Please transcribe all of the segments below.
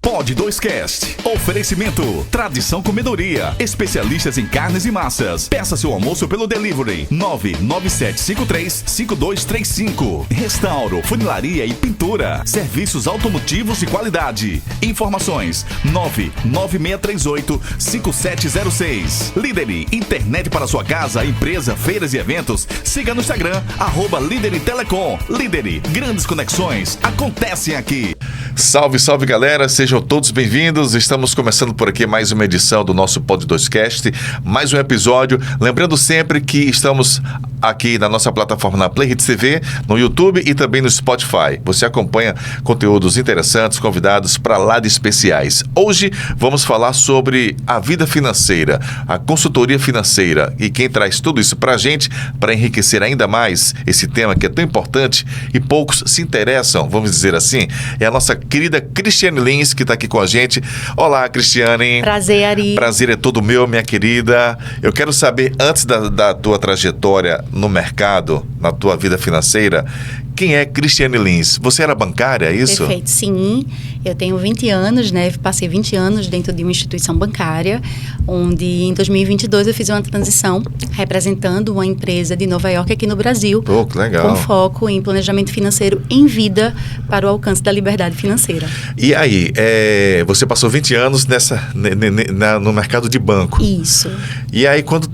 Pod 2Cast. Oferecimento. Tradição Comedoria. Especialistas em carnes e massas. Peça seu almoço pelo delivery. 997535235. Restauro, funilaria e pintura. Serviços automotivos de qualidade. Informações 996385706. Lideri. Internet para sua casa, empresa, feiras e eventos. Siga no Instagram @Lideri Telecom. Lideri. Grandes conexões acontecem aqui. Salve, salve galera, sejam todos bem-vindos. Estamos começando por aqui mais uma edição do nosso Pod 2Cast, mais um episódio. Lembrando sempre que estamos aqui na nossa plataforma na Play Hits TV, no YouTube e também no Spotify. Você acompanha conteúdos interessantes, convidados para lá de especiais. Hoje vamos falar sobre a vida financeira, a consultoria financeira, e quem traz tudo isso para a gente, para enriquecer ainda mais esse tema que é tão importante e poucos se interessam, vamos dizer assim, é a nossa querida Cristiane Lins, que está aqui com a gente. Olá, Cristiane. Prazer, Ari. Prazer é todo meu, minha querida. Eu quero saber, antes da tua trajetória no mercado, na tua vida financeira, quem é Cristiane Lins? Você era bancária, é isso? Perfeito, sim. Eu tenho 20 anos, né? Passei 20 anos dentro de uma instituição bancária, onde em 2022 eu fiz uma transição representando uma empresa de Nova York aqui no Brasil. Pô, que legal. Com foco em planejamento financeiro em vida para o alcance da liberdade financeira. E aí, você passou 20 anos no mercado de banco. Isso. E aí, quando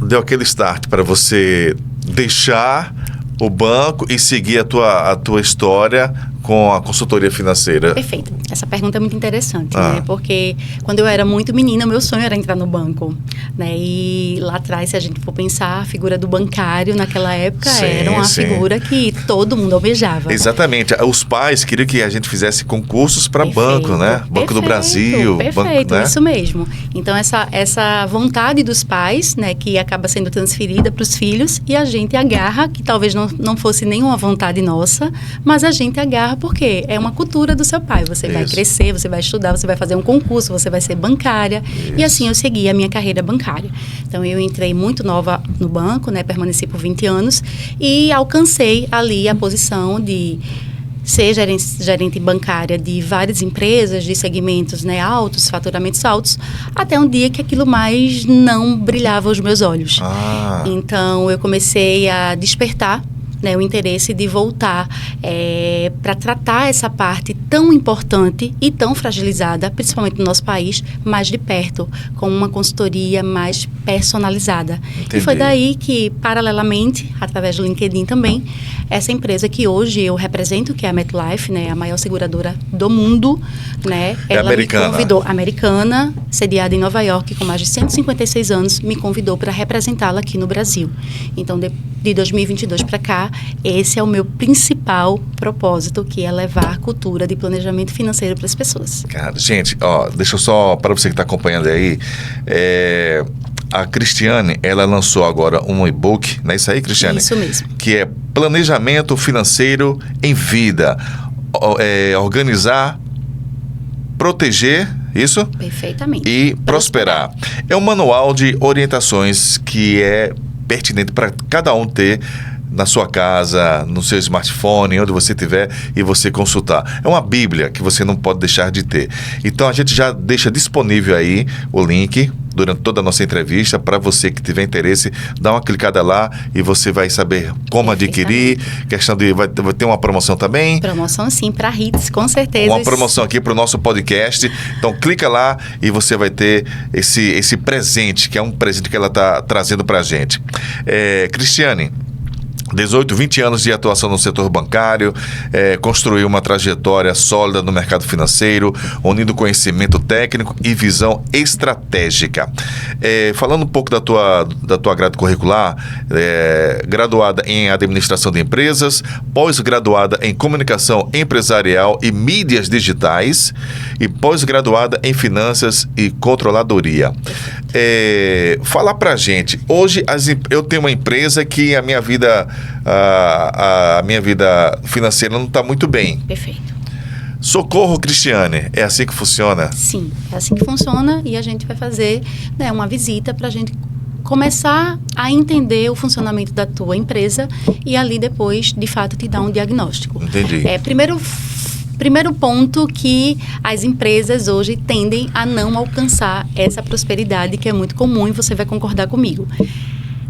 deu aquele start para você deixar o banco e seguir a tua história com a consultoria financeira? Perfeito. Essa pergunta é muito interessante, né? Porque quando eu era muito menina, meu sonho era entrar no banco, né? E lá atrás, se a gente for pensar, a figura do bancário naquela época era uma figura que todo mundo almejava. Exatamente. Os pais queriam que a gente fizesse concursos para banco, né? Banco do Brasil. Perfeito, banco, né? Isso mesmo. Então, essa vontade dos pais, né, que acaba sendo transferida para os filhos, e a gente agarra, que talvez não fosse nenhuma vontade nossa, mas a gente agarra porque é uma cultura do seu pai. Você vai crescer, você vai estudar, você vai fazer um concurso, você vai ser bancária. Isso. E assim eu segui a minha carreira bancária. Então, eu entrei muito nova no banco, né? Permaneci por 20 anos e alcancei ali a posição de ser gerente bancária de várias empresas, de segmentos, né, altos, faturamentos altos, até um dia que aquilo mais não brilhava aos meus olhos. Então, eu comecei a despertar, né, o interesse de voltar para tratar essa parte tão importante e tão fragilizada, principalmente no nosso país, mais de perto, com uma consultoria mais personalizada. Entendi. E foi daí que, paralelamente, através do LinkedIn também, essa empresa que hoje eu represento, que é a MetLife, né, a maior seguradora do mundo, né, ela americana. Me convidou, americana, sediada em Nova York, com mais de 156 anos, me convidou para representá-la aqui no Brasil. Então, de 2022 para cá, esse é o meu principal propósito, que é levar a cultura de planejamento financeiro para as pessoas. Cara, gente, deixa eu só, para você que está acompanhando aí, a Cristiane, ela lançou agora um e-book, não é isso aí, Cristiane? Isso mesmo. Que é Planejamento Financeiro em Vida. Organizar, proteger, isso? Perfeitamente. E prosperar. É um manual de orientações que é pertinente para cada um ter na sua casa, no seu smartphone, onde você estiver, e você consultar. É uma bíblia que você não pode deixar de ter. Então, a gente já deixa disponível aí o link durante toda a nossa entrevista, para você que tiver interesse, dá uma clicada lá e você vai saber como adquirir. Questão de vai ter uma promoção também. Promoção sim, para Hits, com certeza. Uma promoção aqui para o nosso podcast. Então clica lá e você vai ter esse presente, que é um presente que ela está trazendo para a gente. Cristiane, 18, 20 anos de atuação no setor bancário, construiu uma trajetória sólida no mercado financeiro, unindo conhecimento técnico e visão estratégica. Falando um pouco da tua grade curricular, graduada em administração de empresas, pós-graduada em comunicação empresarial e mídias digitais e pós-graduada em finanças e controladoria. Falar pra gente, hoje eu tenho uma empresa que a minha vida financeira não está muito bem. Perfeito. Socorro, Cristiane, é assim que funciona? Sim, é assim que funciona, e a gente vai fazer, né, uma visita para a gente começar a entender o funcionamento da tua empresa e ali depois, de fato, te dar um diagnóstico. Entendi. Primeiro, Primeiro ponto que as empresas hoje tendem a não alcançar essa prosperidade que é muito comum e você vai concordar comigo.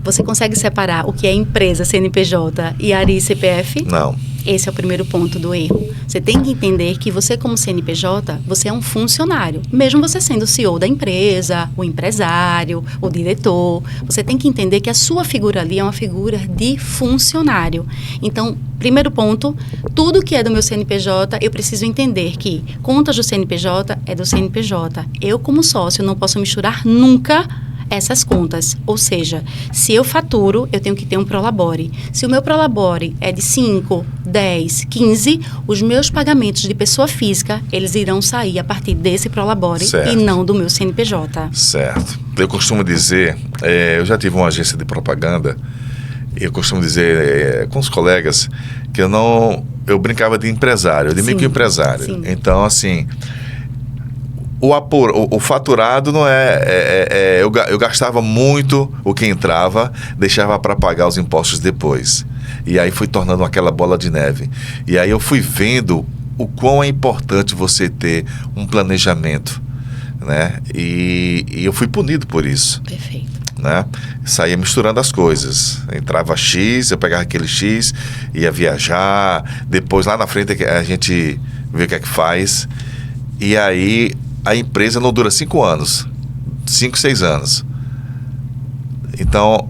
Você consegue separar o que é empresa, CNPJ e ARI CPF? Não. Esse é o primeiro ponto do erro. Você tem que entender que você, como CNPJ, você é um funcionário. Mesmo você sendo o CEO da empresa, o empresário, o diretor, você tem que entender que a sua figura ali é uma figura de funcionário. Então, primeiro ponto, tudo que é do meu CNPJ, eu preciso entender que contas do CNPJ é do CNPJ. Eu, como sócio, não posso misturar nunca essas contas. Ou seja, se eu faturo, eu tenho que ter um Prolabore. Se o meu Prolabore é de 5, 10, 15, os meus pagamentos de pessoa física, eles irão sair a partir desse Prolabore e não do meu CNPJ. Certo. Eu costumo dizer, eu já tive uma agência de propaganda, eu costumo dizer com os colegas que eu brincava de empresário, de microempresário. Sim. Então, assim, o faturado não eu gastava muito o que entrava, deixava para pagar os impostos depois. E aí fui tornando aquela bola de neve. E aí eu fui vendo o quão é importante você ter um planejamento, né? E eu fui punido por isso. Perfeito. Né? Saía misturando as coisas. Entrava X, eu pegava aquele X, ia viajar. Depois lá na frente a gente vê o que é que faz. E aí a empresa não dura 5 anos, 5, 6 anos. Então,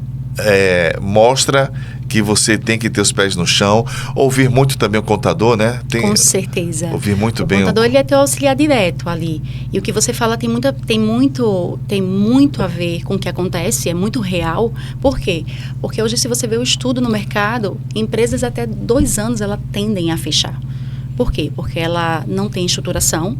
mostra que você tem que ter os pés no chão, ouvir muito também o contador, né? Com certeza. Ouvir muito bem. O contador, ele é teu auxiliar direto ali. E o que você fala tem muito a ver com o que acontece, é muito real. Por quê? Porque hoje, se você vê o estudo no mercado, empresas até 2 anos, elas tendem a fechar. Por quê? Porque ela não tem estruturação.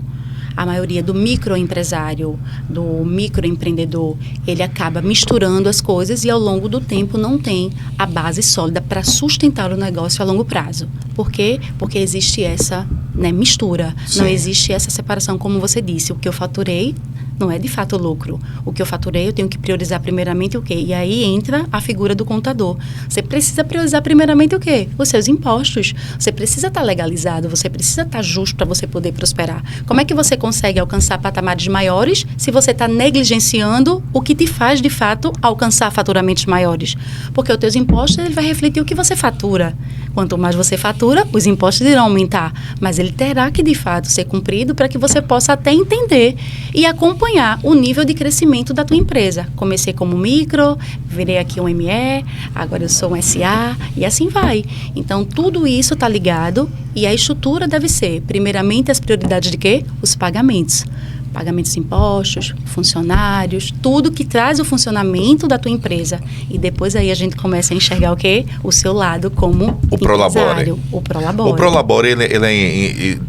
A maioria do microempresário, do microempreendedor, ele acaba misturando as coisas e ao longo do tempo não tem a base sólida para sustentar o negócio a longo prazo. Por quê? Porque existe essa mistura, Sim. Não existe essa separação, como você disse. O que eu faturei não é de fato lucro. O que eu faturei, eu tenho que priorizar primeiramente o quê? E aí entra a figura do contador. Você precisa priorizar primeiramente o quê? Os seus impostos. Você precisa estar legalizado, você precisa estar justo para você poder prosperar. Como é que você consegue alcançar patamares maiores se você está negligenciando o que te faz, de fato, alcançar faturamentos maiores? Porque os teus impostos, ele vai refletir o que você fatura. Quanto mais você fatura, os impostos irão aumentar. Mas ele terá que, de fato, ser cumprido para que você possa até entender e acompanhar o nível de crescimento da tua empresa. Comecei como micro, virei aqui um ME, agora eu sou um SA e assim vai. Então, tudo isso está ligado e a estrutura deve ser, primeiramente, as prioridades de quê? Os pagamentos. Pagamentos de impostos, funcionários, tudo que traz o funcionamento da tua empresa. E depois aí a gente começa a enxergar o quê? O seu lado como o Prolabore. O Prolabore. O Prolabore, ele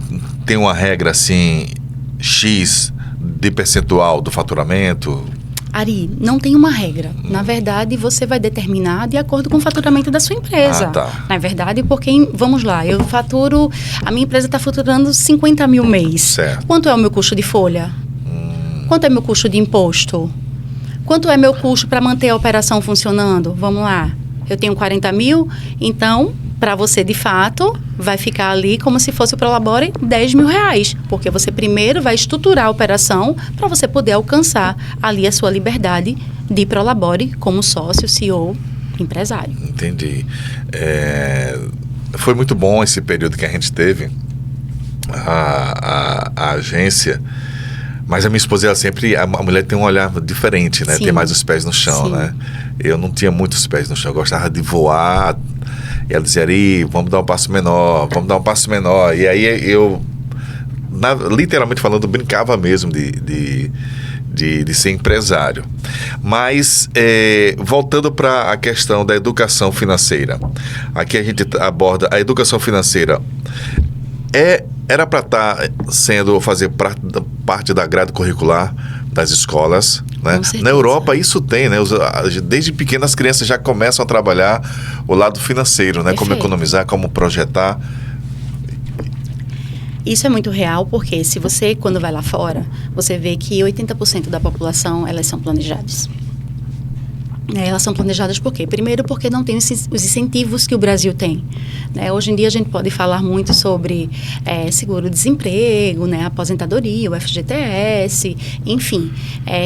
tem uma regra assim, X de percentual do faturamento? Ari, não tem uma regra. Na verdade, você vai determinar de acordo com o faturamento da sua empresa. Tá. Na verdade, porque, vamos lá, a minha empresa está faturando 50 mil mês. Certo. Quanto é o meu custo de folha? Quanto é meu custo de imposto? Quanto é meu custo para manter a operação funcionando? Vamos lá, eu tenho 40 mil, então, para você, de fato, vai ficar ali como se fosse o Prolabore 10 mil reais. Porque você primeiro vai estruturar a operação para você poder alcançar ali a sua liberdade de Prolabore como sócio, CEO, empresário. Entendi. Foi muito bom esse período que a gente teve, a agência. Mas a minha esposa, ela sempre... A mulher tem um olhar diferente, né? Sim. Tem mais os pés no chão, Sim. né? Eu não tinha muitos pés no chão. Eu gostava de voar. E ela dizia, Ari, vamos dar um passo menor. E aí eu, literalmente falando, brincava mesmo de ser empresário. Mas, voltando para a questão da educação financeira. Aqui a gente aborda a educação financeira. Era para fazer parte da grade curricular das escolas, né? Na Europa isso tem, né? Desde pequenas crianças já começam a trabalhar o lado financeiro, né? Como economizar, como projetar. Isso é muito real, porque se você, quando vai lá fora, você vê que 80% da população, elas são planejadas. Elas são planejadas por quê? Primeiro, porque não tem os incentivos que o Brasil tem. Né? Hoje em dia, a gente pode falar muito sobre seguro-desemprego, né? Aposentadoria, o FGTS, enfim.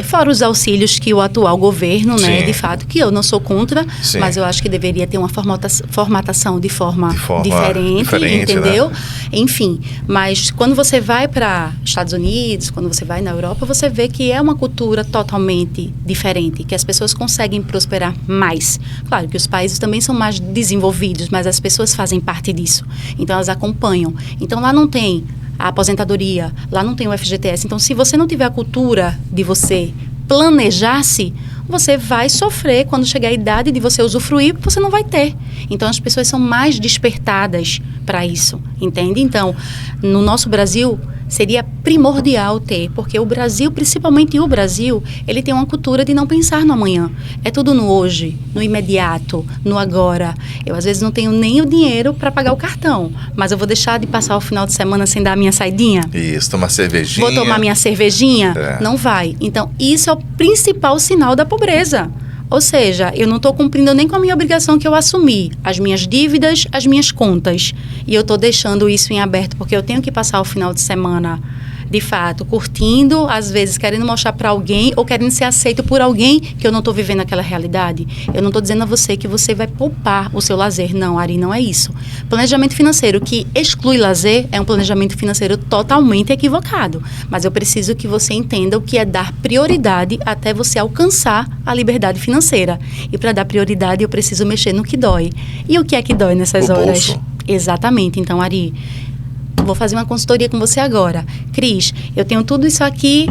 Fora os auxílios que o atual governo, né? De fato, que eu não sou contra, sim, mas eu acho que deveria ter uma formatação de forma diferente, entendeu? Né? Enfim, mas quando você vai para Estados Unidos, quando você vai na Europa, você vê que é uma cultura totalmente diferente, que as pessoas conseguem prosperar mais. Claro que os países também são mais desenvolvidos, mas as pessoas fazem parte disso. Então, elas acompanham. Então, lá não tem a aposentadoria, lá não tem o FGTS. Então, se você não tiver a cultura de você planejar-se, você vai sofrer quando chegar a idade de você usufruir, você não vai ter. Então, as pessoas são mais despertadas para isso, entende? Então, no nosso Brasil, seria primordial ter, porque o Brasil, principalmente o Brasil, ele tem uma cultura de não pensar no amanhã. É tudo no hoje, no imediato, no agora. Eu, às vezes, não tenho nem o dinheiro para pagar o cartão, mas eu vou deixar de passar o final de semana sem dar a minha saidinha? Isso, tomar cervejinha. Vou tomar minha cervejinha? Não vai. Então, isso é o principal sinal da pobreza. Ou seja, eu não estou cumprindo nem com a minha obrigação que eu assumi, as minhas dívidas, as minhas contas. E eu estou deixando isso em aberto, porque eu tenho que passar o final de semana, de fato, curtindo, às vezes querendo mostrar para alguém ou querendo ser aceito por alguém que eu não estou vivendo aquela realidade. Eu não estou dizendo a você que você vai poupar o seu lazer. Não, Ari, não é isso. Planejamento financeiro que exclui lazer é um planejamento financeiro totalmente equivocado. Mas eu preciso que você entenda o que é dar prioridade até você alcançar a liberdade financeira. E para dar prioridade, eu preciso mexer no que dói. E o que é que dói nessas horas? Bolso. Exatamente. Então, Ari, vou fazer uma consultoria com você agora. Cris, eu tenho tudo isso aqui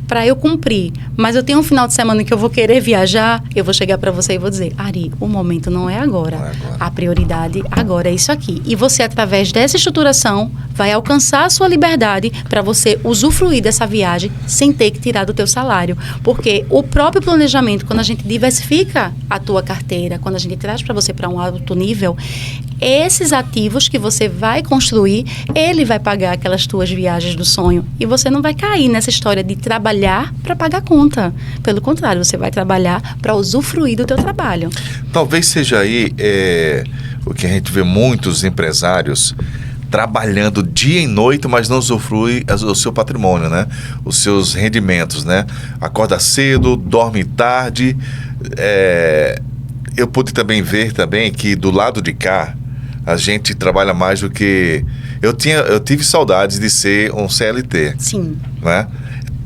para eu cumprir, mas eu tenho um final de semana que eu vou querer viajar, eu vou chegar para você e vou dizer, Ari, o momento não é agora. Não é agora. A prioridade agora é isso aqui. E você, através dessa estruturação, vai alcançar a sua liberdade para você usufruir dessa viagem sem ter que tirar do teu salário. Porque o próprio planejamento, quando a gente diversifica a tua carteira, quando a gente traz para você para um alto nível, esses ativos que você vai construir, ele vai pagar aquelas tuas viagens do sonho. E você não vai cair nessa história de trabalhar para pagar conta. Pelo contrário, você vai trabalhar para usufruir do teu trabalho. Talvez seja aí o que a gente vê muitos empresários trabalhando dia e noite, mas não usufrui o seu patrimônio, né? Os seus rendimentos, né? Acorda cedo, dorme tarde. Eu pude também ver também que do lado de cá, a gente trabalha mais do que... Eu tive saudades de ser um CLT. Sim. Né?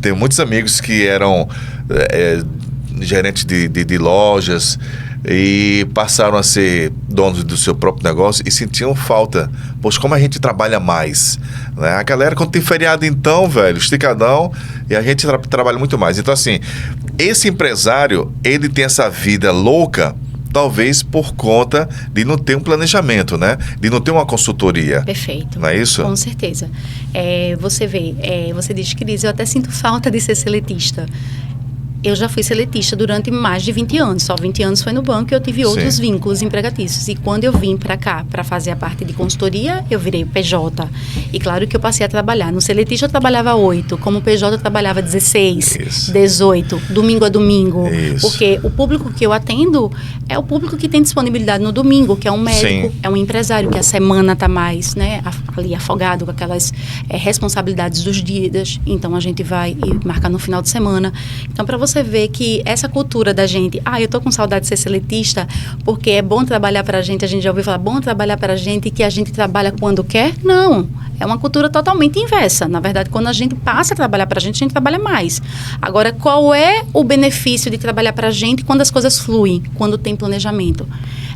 Tenho muitos amigos que eram gerentes de lojas e passaram a ser donos do seu próprio negócio e sentiam falta. Poxa, como a gente trabalha mais. Né? A galera, quando tem feriado então, velho, esticadão, e a gente trabalha muito mais. Então, assim, esse empresário, ele tem essa vida louca, talvez por conta de não ter um planejamento, né? De não ter uma consultoria. Perfeito. Não é isso? Com certeza. Você vê, você diz, Cris, eu até sinto falta de ser seletista. Eu já fui seletista durante mais de 20 anos. Só 20 anos foi no banco e eu tive outros vínculos empregatícios. E quando eu vim para cá, para fazer a parte de consultoria, eu virei PJ. E claro que eu passei a trabalhar. No seletista eu trabalhava 8. Como PJ eu trabalhava 16, Isso. 18. Domingo a domingo. Isso. Porque o público que eu atendo é o público que tem disponibilidade no domingo, que é um médico, Sim. é um empresário, que a semana está mais, né, ali afogado com aquelas responsabilidades dos dias. Então, a gente vai e marca no final de semana. Então, para você ver que essa cultura da gente, eu tô com saudade de ser seletista, porque é bom trabalhar para a gente já ouviu falar, bom trabalhar para a gente e que a gente trabalha quando quer? Não, é uma cultura totalmente inversa. Na verdade, quando a gente passa a trabalhar para a gente trabalha mais. Agora, qual é o benefício de trabalhar para a gente quando as coisas fluem, quando tem planejamento?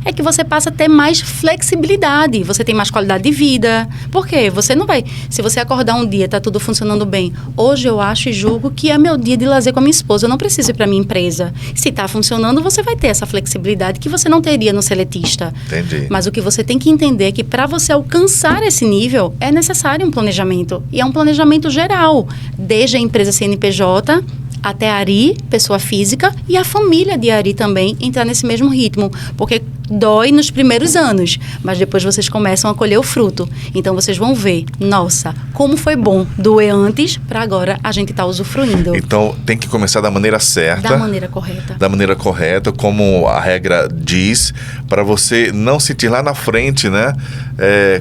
É que você passa a ter mais flexibilidade, você tem mais qualidade de vida. Por quê? Você não vai... Se você acordar um dia, tá tudo funcionando bem. Hoje eu acho e julgo que é meu dia de lazer com a minha esposa. Eu não preciso ir para minha empresa. Se tá funcionando, você vai ter essa flexibilidade que você não teria no seletista. Entendi. Mas o que você tem que entender é que para você alcançar esse nível, é necessário um planejamento. E é um planejamento geral. Desde a empresa CNPJ... até a Ari, pessoa física, e a família de Ari também entrar nesse mesmo ritmo. Porque Dói nos primeiros anos, mas depois vocês começam a colher o fruto. Então, vocês vão ver, nossa, como foi bom doer antes para agora a gente tá usufruindo. Então, tem que começar da maneira certa. Da maneira correta. Da maneira correta, como a regra diz, para você não sentir lá na frente, né?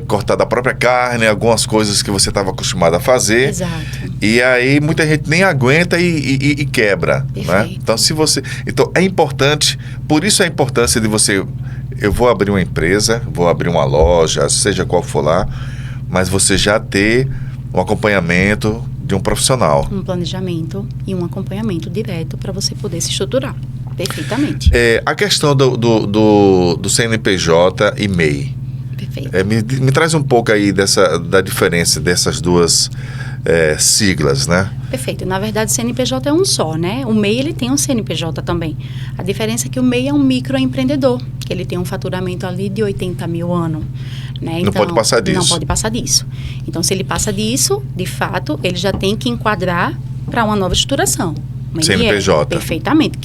Cortar da própria carne, algumas coisas que você estava acostumado a fazer. Exato. E aí, muita gente nem aguenta e quebra, né? Então, é importante, por isso a importância de você... Eu vou abrir uma empresa, vou abrir uma loja, seja qual for lá, mas você já ter um acompanhamento de um profissional. Um planejamento e um acompanhamento direto para você poder se estruturar perfeitamente. A questão do CNPJ e MEI. Perfeito. Me traz um pouco aí da diferença dessas duas siglas, né? Perfeito. Na verdade, o CNPJ é um só, né? O MEI, ele tem um CNPJ também. A diferença é que o MEI é um microempreendedor, que ele tem um faturamento ali de 80 mil ano. Né? Não pode passar disso. Não pode passar disso. Então, se ele passa disso, de fato, ele já tem que enquadrar para uma nova estruturação. CNPJ. Perfeitamente.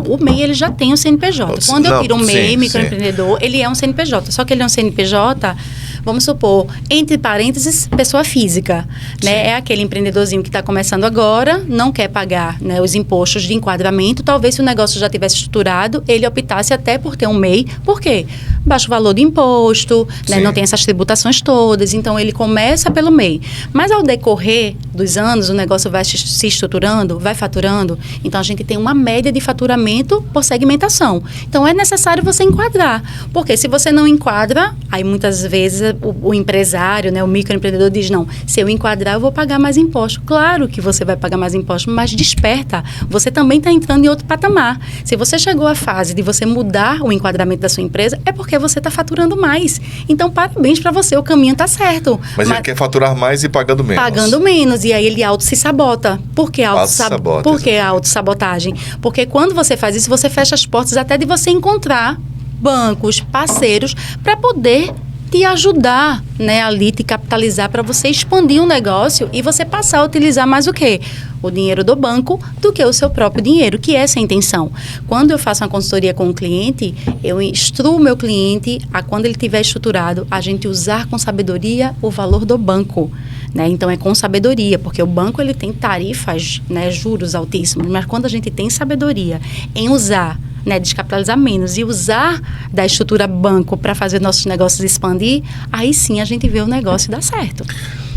O MEI, ele já tem o CNPJ. Quando eu tiro o MEI, microempreendedor, ele é um CNPJ. Só que ele é um CNPJ, vamos supor, entre parênteses, pessoa física. Né? É aquele empreendedorzinho que está começando agora, não quer pagar, né, os impostos de enquadramento. Talvez, se o negócio já tivesse estruturado, ele optasse até por ter um MEI. Por quê? Baixo valor de imposto, né, não tem essas tributações todas. Então, ele começa pelo MEI. Mas, ao decorrer dos anos, o negócio vai se estruturando, vai faturando. Então, a gente tem uma média de faturamento por segmentação. Então, é necessário você enquadrar. Porque se você não enquadra, aí muitas vezes o empresário, né, o microempreendedor diz, não, se eu enquadrar, eu vou pagar mais imposto. Claro que você vai pagar mais imposto, mas desperta. Você também está entrando em outro patamar. Se você chegou à fase de você mudar o enquadramento da sua empresa, é porque você está faturando mais. Então, parabéns para você, o caminho está certo. Mas ele quer faturar mais e pagando menos. Pagando menos, e aí ele auto-se-sabota. Por que Auto-sabota. Por que autossabotagem? Porque quando você faz isso, você fecha as portas até de você encontrar bancos, parceiros, para poder te ajudar, né, ali, te capitalizar para você expandir um negócio e você passar a utilizar mais o quê? O dinheiro do banco do que o seu próprio dinheiro, que é essa a intenção. Quando eu faço uma consultoria com um cliente, eu instruo o meu cliente a, quando ele estiver estruturado, a gente usar com sabedoria o valor do banco. Né? Então, é com sabedoria, porque o banco ele tem tarifas, né, juros altíssimos, mas quando a gente tem sabedoria em usar, né, descapitalizar menos e usar da estrutura banco para fazer nossos negócios expandir, aí sim a gente vê o negócio dar certo.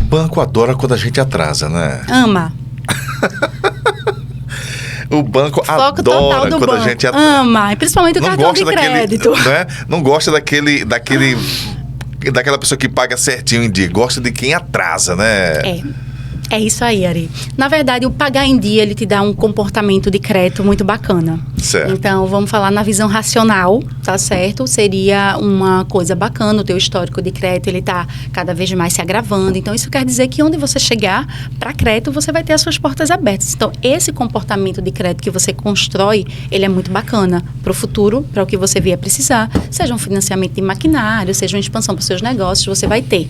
Banco adora quando a gente atrasa, né? Ama. O banco Foco adora total do quando banco. a gente atrasa. Ama, principalmente o cartão de crédito. Né? Não gosta daquela pessoa que paga certinho em dia. Gosta de quem atrasa, né? É isso aí, Ari. Na verdade, o pagar em dia, ele te dá um comportamento de crédito muito bacana. Certo. Então, vamos falar na visão racional, tá certo? Seria uma coisa bacana, o teu histórico de crédito, ele tá cada vez mais se agravando. Então, isso quer dizer que onde você chegar para crédito, você vai ter as suas portas abertas. Então, esse comportamento de crédito que você constrói, ele é muito bacana para o futuro, para o que você vier precisar. Seja um financiamento de maquinário, seja uma expansão para os seus negócios, você vai ter.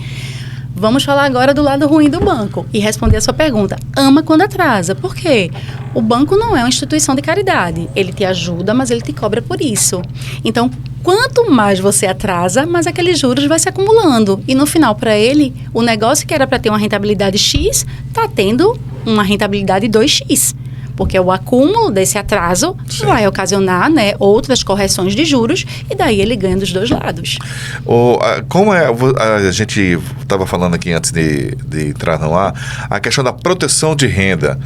Vamos falar agora do lado ruim do banco e responder a sua pergunta. Ama quando atrasa. Por quê? O banco não é uma instituição de caridade. Ele te ajuda, mas ele te cobra por isso. Então, quanto mais você atrasa, mais aqueles juros vai se acumulando. E no final, para ele, o negócio que era para ter uma rentabilidade X, está tendo uma rentabilidade 2X. Porque o acúmulo desse atraso vai ocasionar, né, outras correções de juros e daí ele ganha dos dois lados. Como a gente estava falando aqui antes de entrar no ar, a questão da proteção de renda.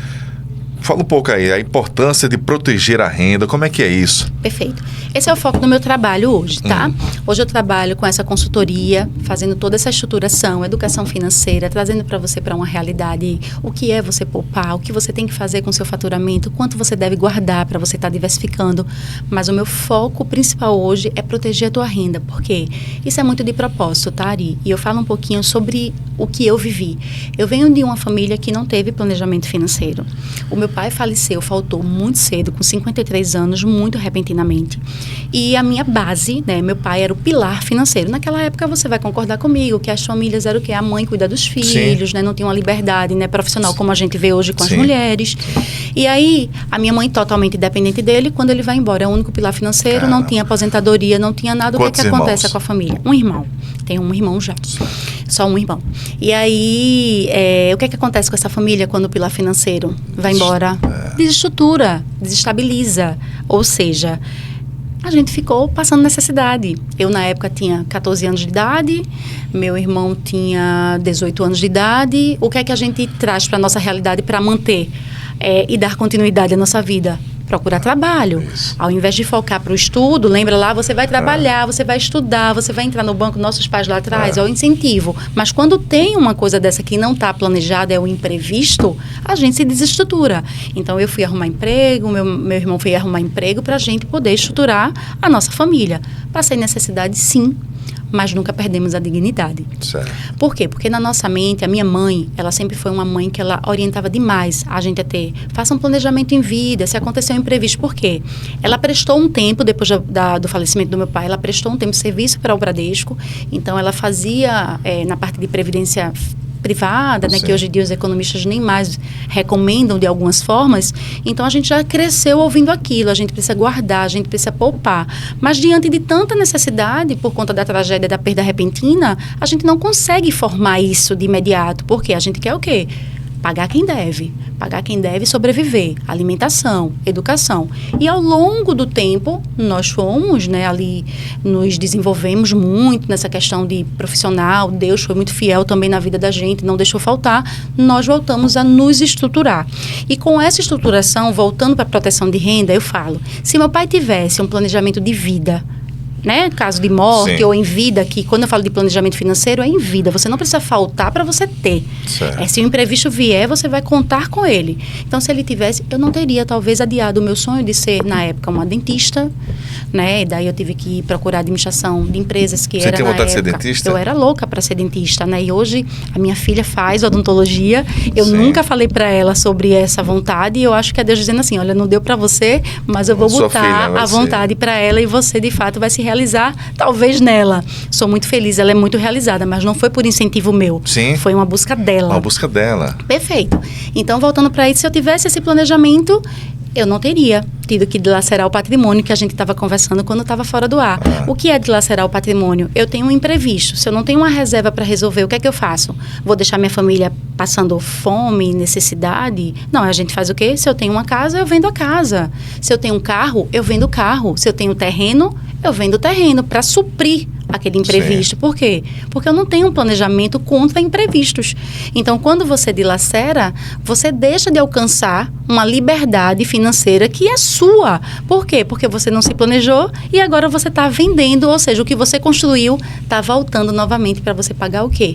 Fala um pouco aí, a importância de proteger a renda, como é que é isso? Perfeito. Esse é o foco do meu trabalho hoje, tá? Hoje eu trabalho com essa consultoria, fazendo toda essa estruturação, educação financeira, trazendo para você para uma realidade o que é você poupar, o que você tem que fazer com o seu faturamento, quanto você deve guardar para você estar diversificando. Mas o meu foco principal hoje é proteger a tua renda. Por quê? Isso é muito de propósito, tá, Ari? E eu falo um pouquinho sobre o que eu vivi. Eu venho de uma família que não teve planejamento financeiro. O meu pai faleceu, faltou muito cedo, com 53 anos, muito repentinamente. E a minha base, né, meu pai era o pilar financeiro. Naquela época, você vai concordar comigo, que as famílias eram o quê? A mãe cuida dos filhos, né, não tinha uma liberdade, né, profissional como a gente vê hoje com as mulheres. E aí, a minha mãe totalmente dependente dele, quando ele vai embora, é o único pilar financeiro, não tinha aposentadoria, não tinha nada. Quantos o que acontece irmãos? com a família? Um irmão. Tem um irmão já. Só um irmão. E aí, o que acontece com essa família quando o pilar financeiro vai embora? Desestrutura, desestabiliza. Ou seja, a gente ficou passando necessidade. Eu, na época, tinha 14 anos de idade, meu irmão tinha 18 anos de idade. O que é que a gente traz para a nossa realidade para manter e dar continuidade à nossa vida? Procurar trabalho. Isso. Ao invés de focar para o estudo, lembra lá, você vai trabalhar, você vai estudar, você vai entrar no banco, nossos pais lá atrás, é o incentivo. Mas quando tem uma coisa dessa que não está planejada, é o imprevisto, a gente se desestrutura. Então, eu fui arrumar emprego, meu irmão foi arrumar emprego para a gente poder estruturar a nossa família. Passei necessidade, sim, mas nunca perdemos a dignidade. Certo. Por quê? Porque na nossa mente, a minha mãe, ela sempre foi uma mãe que ela orientava demais a gente a ter, faça um planejamento em vida, se acontecer um imprevisto. Por quê? Ela prestou um tempo, depois do falecimento do meu pai, ela prestou um tempo de serviço para o Bradesco, então ela fazia na parte de previdência privada, né, que hoje em dia os economistas nem mais recomendam de algumas formas. Então, a gente já cresceu ouvindo aquilo, a gente precisa guardar, a gente precisa poupar. Mas, diante de tanta necessidade, por conta da tragédia da perda repentina, a gente não consegue formar isso de imediato. Porque a gente quer o quê? Pagar quem deve sobreviver, alimentação, educação. E ao longo do tempo, nós fomos, né, ali, nos desenvolvemos muito nessa questão de profissional, Deus foi muito fiel também na vida da gente, não deixou faltar, nós voltamos a nos estruturar. E com essa estruturação, voltando para a proteção de renda, eu falo, se meu pai tivesse um planejamento de vida, né, caso de morte, sim, ou em vida, que quando eu falo de planejamento financeiro, é em vida. Você não precisa faltar para você ter. Se o imprevisto vier, você vai contar com ele. Então, se ele tivesse, eu não teria, talvez, adiado o meu sonho de ser, na época, uma dentista, né? E daí eu tive que procurar administração de empresas que você era, tinha vontade na época, de ser dentista? Eu era louca para ser dentista, né? E hoje, a minha filha faz odontologia. Eu sim, nunca falei para ela sobre essa vontade. E eu acho que é Deus dizendo assim, olha, não deu para você, mas eu vou botar a vontade para ela e você, de fato, vai se realizar, talvez nela. Sou muito feliz, ela é muito realizada, mas não foi por incentivo meu. Sim. Foi uma busca dela. Uma busca dela. Perfeito. Então, voltando para isso, se eu tivesse esse planejamento, eu não teria tido que dilacerar o patrimônio que a gente estava conversando quando estava fora do ar. O que é dilacerar o patrimônio? Eu tenho um imprevisto. Se eu não tenho uma reserva para resolver, o que é que eu faço? Vou deixar minha família passando fome, necessidade? Não, a gente faz o quê? Se eu tenho uma casa, eu vendo a casa. Se eu tenho um carro, eu vendo o carro. Se eu tenho terreno, eu vendo o terreno para suprir aquele imprevisto. Sim. Por quê? Porque eu não tenho um planejamento contra imprevistos. Então, quando você dilacera, você deixa de alcançar uma liberdade financeira que é sua. Por quê? Porque você não se planejou e agora você está vendendo, ou seja, o que você construiu está voltando novamente para você pagar o quê?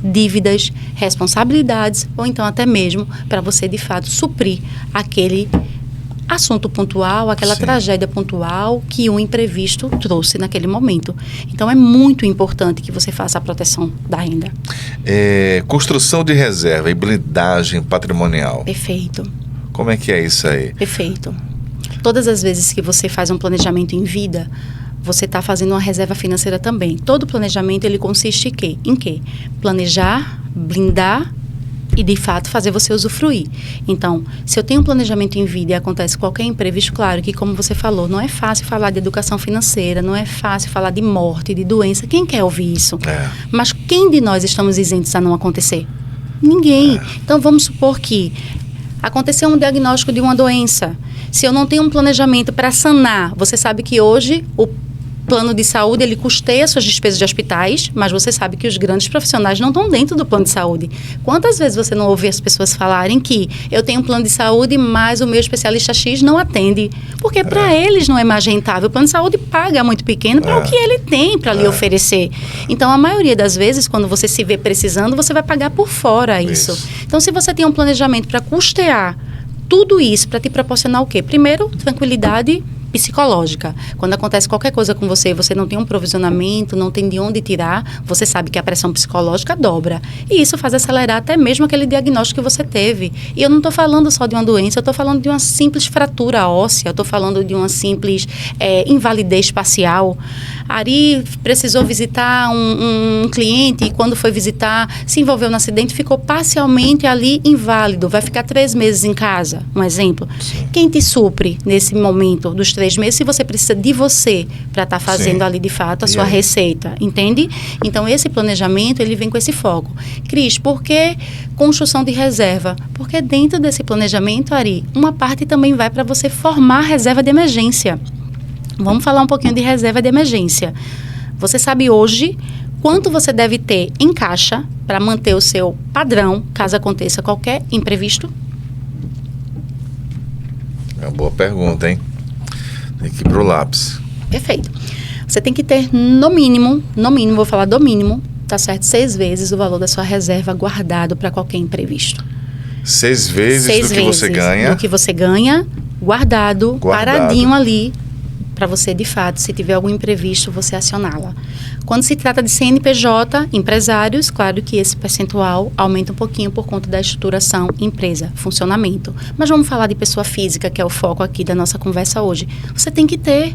Dívidas, responsabilidades, ou então até mesmo para você, de fato, suprir aquele assunto pontual, aquela Sim. tragédia pontual que um imprevisto trouxe naquele momento. Então, é muito importante que você faça a proteção da renda. Construção de reserva e blindagem patrimonial. Perfeito. Como é que é isso aí? Perfeito. Todas as vezes que você faz um planejamento em vida, você está fazendo uma reserva financeira também. Todo planejamento, ele consiste em quê? Planejar, blindar e, de fato, fazer você usufruir. Então, se eu tenho um planejamento em vida e acontece qualquer imprevisto, claro que, como você falou, não é fácil falar de educação financeira, não é fácil falar de morte, de doença. Quem quer ouvir isso? Mas quem de nós estamos isentos a não acontecer? Ninguém. Então, vamos supor que aconteceu um diagnóstico de uma doença. Se eu não tenho um planejamento para sanar, você sabe que hoje o plano de saúde, ele custeia suas despesas de hospitais, mas você sabe que os grandes profissionais não estão dentro do plano de saúde. Quantas vezes você não ouve as pessoas falarem que eu tenho um plano de saúde, mas o meu especialista X não atende? Porque para eles não é mais rentável. O plano de saúde paga muito pequeno para o que ele tem para lhe oferecer. Então, a maioria das vezes, quando você se vê precisando, você vai pagar por fora isso. Então, se você tem um planejamento para custear tudo isso, para te proporcionar o quê? Primeiro, tranquilidade psicológica. Quando acontece qualquer coisa com você, você não tem um provisionamento, não tem de onde tirar, você sabe que a pressão psicológica dobra. E isso faz acelerar até mesmo aquele diagnóstico que você teve. E eu não estou falando só de uma doença, eu estou falando de uma simples fratura óssea, eu estou falando de uma simples invalidez parcial. Ari precisou visitar um cliente e quando foi visitar, se envolveu no acidente, ficou parcialmente ali inválido, vai ficar 3 meses em casa, um exemplo. Sim. Quem te supre nesse momento dos 3 meses, se você precisa de você para estar fazendo ali de fato a sua receita, entende? Então esse planejamento, ele vem com esse foco. Cris, por que construção de reserva? Porque dentro desse planejamento, Ari, uma parte também vai para você formar reserva de emergência. Vamos falar um pouquinho de reserva de emergência. Você sabe hoje quanto você deve ter em caixa para manter o seu padrão, caso aconteça qualquer imprevisto? É uma boa pergunta, hein? Tem que ir pro lápis. Perfeito. Você tem que ter no mínimo, vou falar do mínimo, tá certo? 6 vezes o valor da sua reserva guardado para qualquer imprevisto. 6 vezes 6 do que você ganha. Do que você ganha, guardado. Paradinho ali, para você, de fato, se tiver algum imprevisto, você acioná-la. Quando se trata de CNPJ, empresários, claro que esse percentual aumenta um pouquinho por conta da estruturação empresa, funcionamento. Mas vamos falar de pessoa física, que é o foco aqui da nossa conversa hoje. Você tem que ter.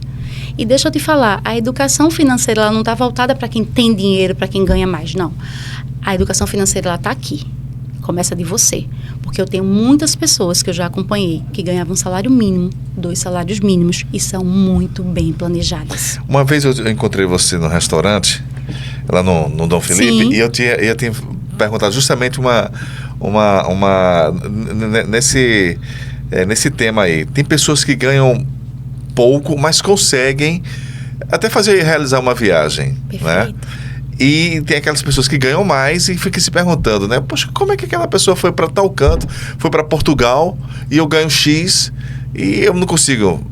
E deixa eu te falar, a educação financeira ela não está voltada para quem tem dinheiro, para quem ganha mais, não. A educação financeira ela está aqui. Começa de você. Porque eu tenho muitas pessoas que eu já acompanhei que ganhavam um salário mínimo, 2 salários mínimos e são muito bem planejadas. Uma vez eu encontrei você no restaurante, lá no Dom Felipe, Sim. e eu tinha perguntado justamente nesse tema aí. Tem pessoas que ganham pouco, mas conseguem até realizar uma viagem, Perfeito. né? E tem aquelas pessoas que ganham mais e ficam se perguntando, né? Poxa, como é que aquela pessoa foi para tal canto, foi para Portugal e eu ganho X e eu não consigo,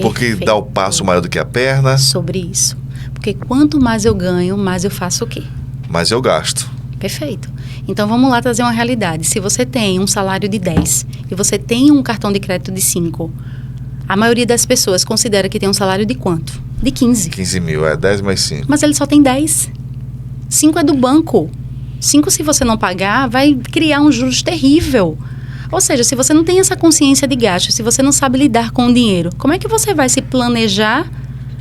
porque dá o passo maior do que a perna. Sobre isso. Porque quanto mais eu ganho, mais eu faço o quê? Mas eu gasto. Perfeito. Então vamos lá trazer uma realidade. Se você tem um salário de 10 e você tem um cartão de crédito de 5, a maioria das pessoas considera que tem um salário de quanto? De 15. 15 mil, 10 mais 5. Mas ele só tem 10. 5 é do banco. 5, se você não pagar, vai criar um juros terrível. Ou seja, se você não tem essa consciência de gasto, se você não sabe lidar com o dinheiro, como é que você vai se planejar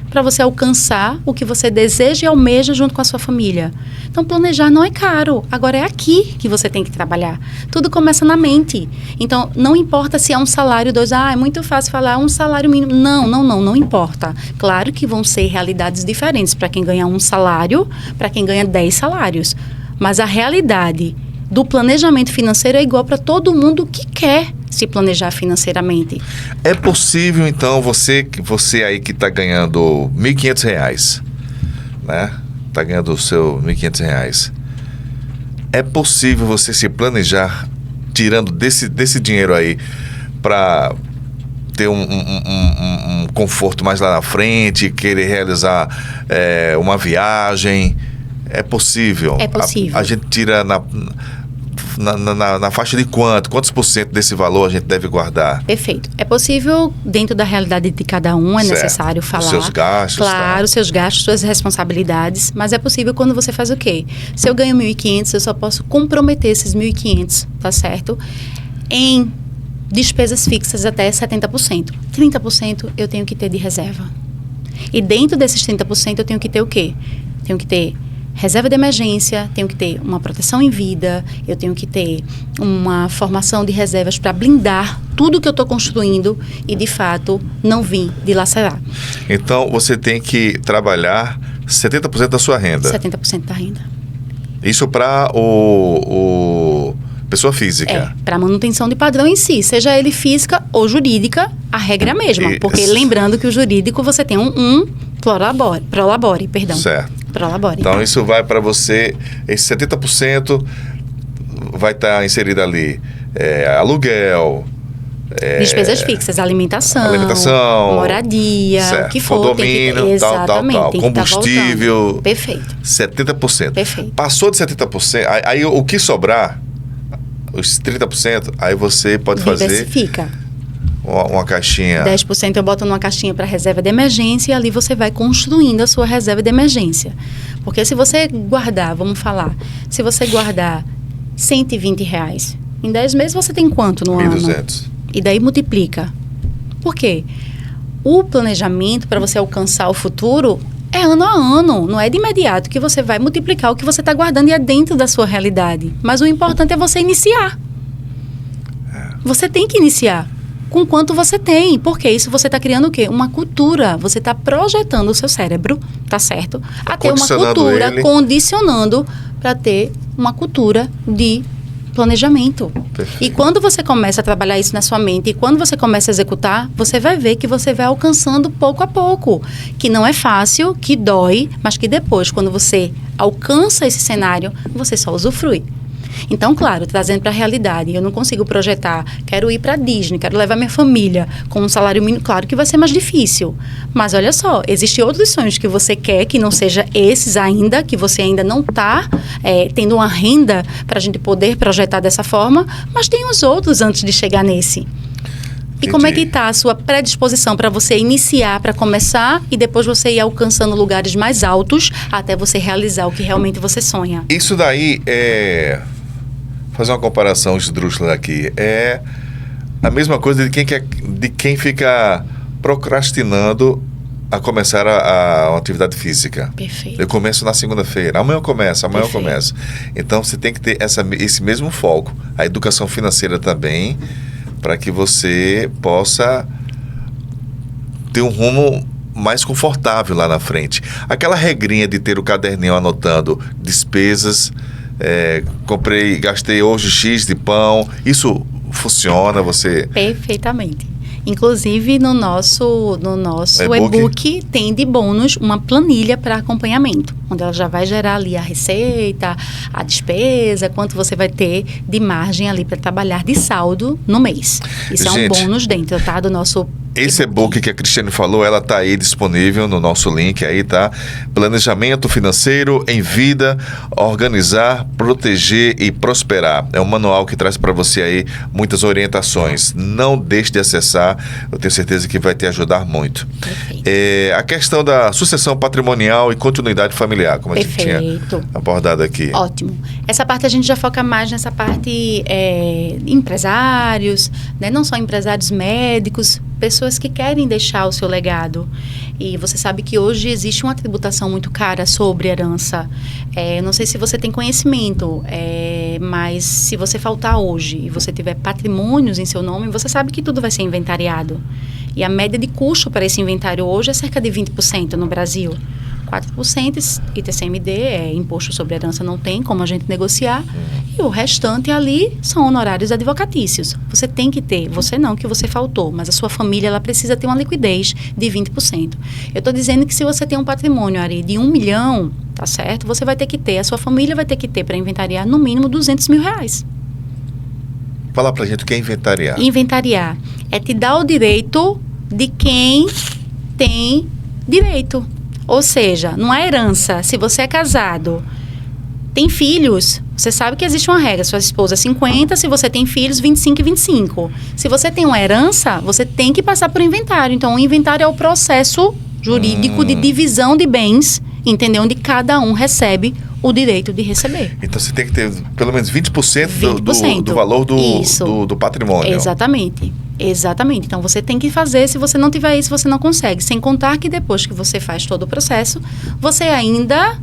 para você alcançar o que você deseja e almeja junto com a sua família? Então, planejar não é caro. Agora, é aqui que você tem que trabalhar. Tudo começa na mente. Então, não importa se é um salário 2. É muito fácil falar um salário mínimo. Não importa. Claro que vão ser realidades diferentes para quem ganha um salário, para quem ganha 10 salários. Mas a realidade do planejamento financeiro é igual para todo mundo que quer se planejar financeiramente. É possível, então, você aí que está ganhando R$1.500, né? Está ganhando o seu R$1.500. É possível você se planejar tirando desse dinheiro aí para ter um conforto mais lá na frente, querer realizar uma viagem? É possível. É possível. A gente tira na faixa de quantos % desse valor a gente deve guardar? Perfeito. É possível, dentro da realidade de cada um, é Certo. necessário falar. Os seus gastos. Claro, Tá. seus gastos, suas responsabilidades, mas é possível quando você faz o quê? Se eu ganho 1.500, eu só posso comprometer esses 1.500, tá certo? Em despesas fixas até 70%. 30% eu tenho que ter de reserva. E dentro desses 30% eu tenho que ter o quê? Tenho que ter reserva de emergência, tenho que ter uma proteção em vida, eu tenho que ter uma formação de reservas para blindar tudo que eu estou construindo e, de fato, não vir dilacerar. Então, você tem que trabalhar 70% da sua renda. 70% da renda. Isso para o pessoa física. Para manutenção de padrão em si, seja ele física ou jurídica, a regra é a mesma. Porque lembrando que o jurídico você tem um prolabore, perdão. Certo. Prolabore. Então, isso vai para você, esse 70% vai estar inserido ali aluguel, despesas fixas, alimentação, moradia, certo, o que for. condomínio, tem que, exatamente, tal. tem que Combustível. voltando. Perfeito. 70%. Perfeito. Passou de 70%, aí o que sobrar, os 30%, aí você pode fazer Diversifica. Uma caixinha. 10% eu boto numa caixinha para reserva de emergência e ali você vai construindo a sua reserva de emergência. Porque se você guardar, vamos falar, se você guardar R$120, em 10 meses você tem quanto no ano? 1.200. E daí multiplica. Por quê? O planejamento para você alcançar o futuro é ano a ano, não é de imediato que você vai multiplicar o que você está guardando e é dentro da sua realidade. Mas o importante é você iniciar. Você tem que iniciar com quanto você tem, porque isso você está criando o quê? Uma cultura. Você está projetando o seu cérebro, tá certo? A ter uma cultura, condicionando para ter uma cultura de planejamento. Perfeito. E quando você começa a trabalhar isso na sua mente e quando você começa a executar, você vai ver que você vai alcançando pouco a pouco. Que não é fácil, que dói, mas que depois, quando você alcança esse cenário, você só usufrui. Então, claro, trazendo para a realidade, eu não consigo projetar, quero ir para a Disney, quero levar minha família com um salário mínimo, claro que vai ser mais difícil. Mas olha só, existem outros sonhos que você quer, que não seja esses ainda, que você ainda não está tendo uma renda para a gente poder projetar dessa forma, mas tem os outros antes de chegar nesse. E como é que está a sua predisposição para você iniciar, para começar e depois você ir alcançando lugares mais altos até você realizar o que realmente você sonha? Isso daí é... Fazer uma comparação esdrúxula aqui. É a mesma coisa de quem fica procrastinando a começar uma atividade física. Perfeito. Eu começo na segunda-feira, amanhã eu começo. Então você tem que ter esse mesmo foco. A educação financeira também, para que você possa ter um rumo mais confortável lá na frente. Aquela regrinha de ter o caderninho anotando despesas, gastei hoje X de pão, isso funciona, você... Perfeitamente. Inclusive, no nosso e-book tem de bônus uma planilha para acompanhamento, onde ela já vai gerar ali a receita, a despesa, quanto você vai ter de margem ali para trabalhar de saldo no mês. Isso é um bônus dentro, tá? Do nosso esse e-book que a Cristiane falou, ela tá aí disponível no nosso link aí, tá? Planejamento financeiro em vida, organizar, proteger e prosperar. É um manual que traz para você aí muitas orientações. Não deixe de acessar, eu tenho certeza que vai te ajudar muito. A questão da sucessão patrimonial e continuidade familiar, como a gente tinha abordado aqui. Ótimo. Essa parte a gente já foca mais nessa parte empresários, né? Não só empresários, médicos, pessoas que querem deixar o seu legado. E você sabe que hoje existe uma tributação muito cara sobre herança. Não sei se você tem conhecimento, mas se você faltar hoje e você tiver patrimônios em seu nome, você sabe que tudo vai ser inventariado. E a média de custo para esse inventário hoje é cerca de 20% no Brasil. 4% ITCMD, imposto sobre herança, não tem como a gente negociar. E o restante ali são honorários advocatícios. Você tem que ter, você não, que você faltou, mas a sua família ela precisa ter uma liquidez de 20%. Eu estou dizendo que se você tem um patrimônio, Ari, de 1 milhão, tá certo? Você vai ter que ter, a sua família vai ter que ter para inventariar no mínimo R$200 mil. Fala pra gente o que é inventariar. Inventariar é te dar o direito de quem tem direito. Ou seja, não é herança. Se você é casado, tem filhos, você sabe que existe uma regra. Sua esposa é 50, se você tem filhos, 25 e 25. Se você tem uma herança, você tem que passar por inventário. Então, o inventário é o processo jurídico de divisão de bens, entendeu? Onde cada um recebe o direito de receber. Então, você tem que ter pelo menos 20%, do valor do patrimônio. Exatamente. Exatamente. Então, você tem que fazer. Se você não tiver isso, você não consegue. Sem contar que depois que você faz todo o processo, você ainda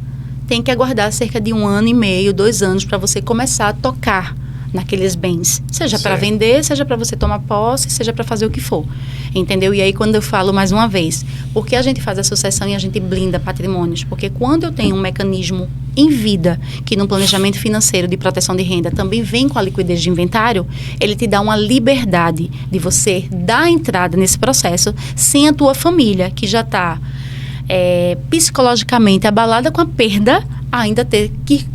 tem que aguardar cerca de 1 ano e meio, 2 anos, para você começar a tocar naqueles bens. Seja para vender, seja para você tomar posse, seja para fazer o que for. Entendeu? E aí, quando eu falo mais uma vez, por que a gente faz a sucessão e a gente blinda patrimônios? Porque quando eu tenho um mecanismo em vida, que no planejamento financeiro de proteção de renda também vem com a liquidez de inventário, ele te dá uma liberdade de você dar entrada nesse processo sem a tua família, que já está psicologicamente abalada com a perda, ainda ter que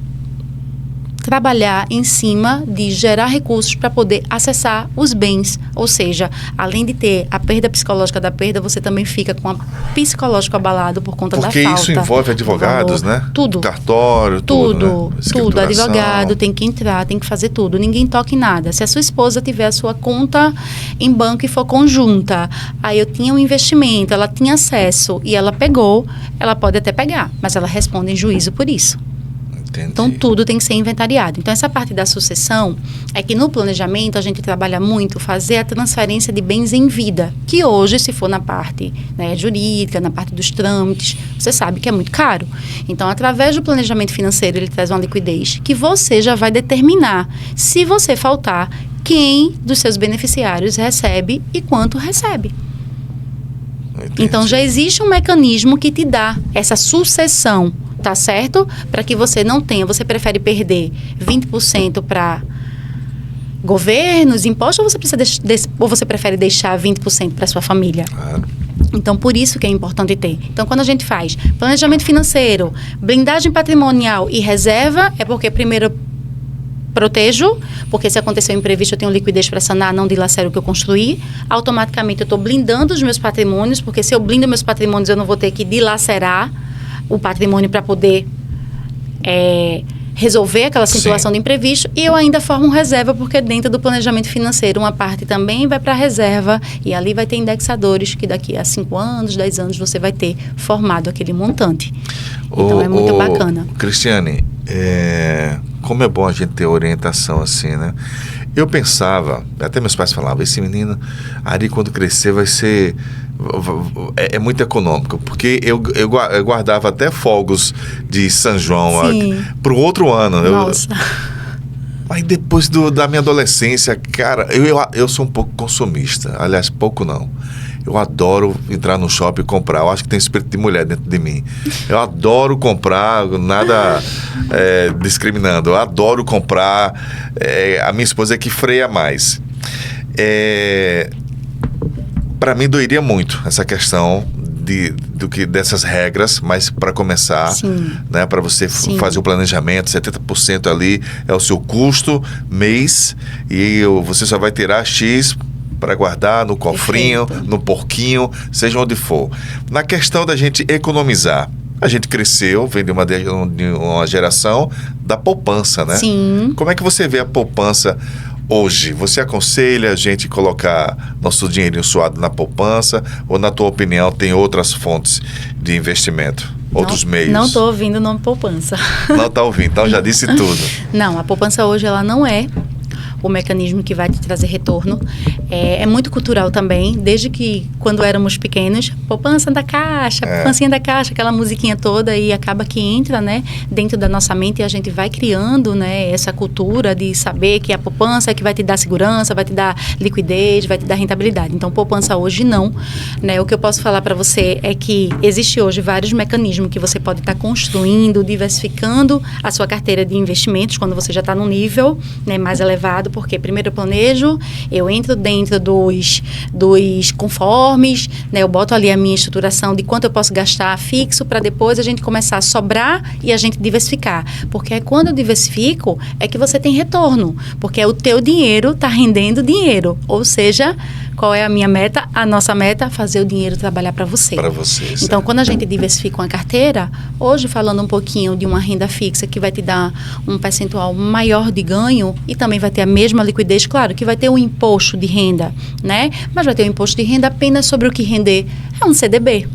trabalhar em cima de gerar recursos para poder acessar os bens. Ou seja, além de ter a perda psicológica da perda, você também fica com a psicológico abalado por conta da falta. Porque isso envolve advogados, né? Tudo. Cartório, tudo, né? Tudo. Advogado tem que entrar, tem que fazer tudo. Ninguém toca em nada. Se a sua esposa tiver a sua conta em banco e for conjunta, aí eu tinha um investimento, ela tinha acesso e ela pegou, ela pode até pegar, mas ela responde em juízo por isso. Entendi. Então, tudo tem que ser inventariado. Então, essa parte da sucessão é que no planejamento a gente trabalha muito fazer a transferência de bens em vida, que hoje, se for na parte, né, jurídica, na parte dos trâmites, você sabe que é muito caro. Então, através do planejamento financeiro, ele traz uma liquidez que você já vai determinar, se você faltar, quem dos seus beneficiários recebe e quanto recebe. Entendi. Então, já existe um mecanismo que te dá essa sucessão, tá certo? Para que você não tenha, você prefere perder 20% para governos, impostos, ou você precisa ou você prefere deixar 20% para sua família? Claro. Então, por isso que é importante ter. Então, quando a gente faz planejamento financeiro, blindagem patrimonial e reserva, é porque primeiro protejo, porque se acontecer um imprevisto eu tenho liquidez para sanar, não dilacero o que eu construí. Automaticamente eu estou blindando os meus patrimônios, porque se eu blindo meus patrimônios eu não vou ter que dilacerar o patrimônio para poder resolver aquela situação de imprevisto. E eu ainda formo reserva, porque dentro do planejamento financeiro uma parte também vai para a reserva e ali vai ter indexadores que daqui a 5 anos, 10 anos você vai ter formado aquele montante. Então é muito bacana. Cristiane, como é bom a gente ter orientação assim, né? Eu pensava, até meus pais falavam, esse menino, Ari, quando crescer vai ser... É muito econômico, porque eu guardava até fogos de São João para o outro ano. Nossa. Aí depois da minha adolescência, cara, eu sou um pouco consumista. Aliás, pouco não. Eu adoro entrar no shopping e comprar. Eu acho que tem espírito de mulher dentro de mim. Eu adoro comprar, nada discriminando. Eu adoro comprar. A minha esposa é que freia mais. Para mim doeria muito essa questão dessas regras, mas para começar, né, para você fazer o planejamento, 70% ali é o seu custo mês e você só vai tirar X para guardar no cofrinho, no porquinho, seja onde for. Na questão da gente economizar, a gente cresceu, vem de uma geração da poupança, né? Sim. Como é que você vê a poupança hoje? Você aconselha a gente colocar nosso dinheirinho suado na poupança ou, na tua opinião, tem outras fontes de investimento, outros meios? Não estou ouvindo o nome poupança. Não está ouvindo, então já disse tudo. Não, a poupança hoje ela não é o mecanismo que vai te trazer retorno. É muito cultural também, desde que quando éramos pequenos, poupança da caixa, poupancinha da caixa, aquela musiquinha toda, e acaba que entra, né, dentro da nossa mente e a gente vai criando, né, essa cultura de saber que a poupança é que vai te dar segurança, vai te dar liquidez, vai te dar rentabilidade. Então, poupança hoje não, né? O que eu posso falar para você é que existe hoje vários mecanismos que você pode estar construindo, diversificando a sua carteira de investimentos quando você já está num nível, né, mais elevado, porque primeiro eu planejo, eu entro dentro dos conformes, né, eu boto ali a minha estruturação de quanto eu posso gastar fixo para depois a gente começar a sobrar e a gente diversificar. Porque é quando eu diversifico é que você tem retorno, porque o teu dinheiro está rendendo dinheiro. Ou seja, qual é a minha meta? A nossa meta, fazer o dinheiro trabalhar para você. Para você. Então, quando a gente diversifica uma carteira, hoje falando um pouquinho de uma renda fixa que vai te dar um percentual maior de ganho e também vai ter a mesma liquidez, claro que vai ter um imposto de renda, né? Mas vai ter um imposto de renda apenas sobre o que render. É um CDB.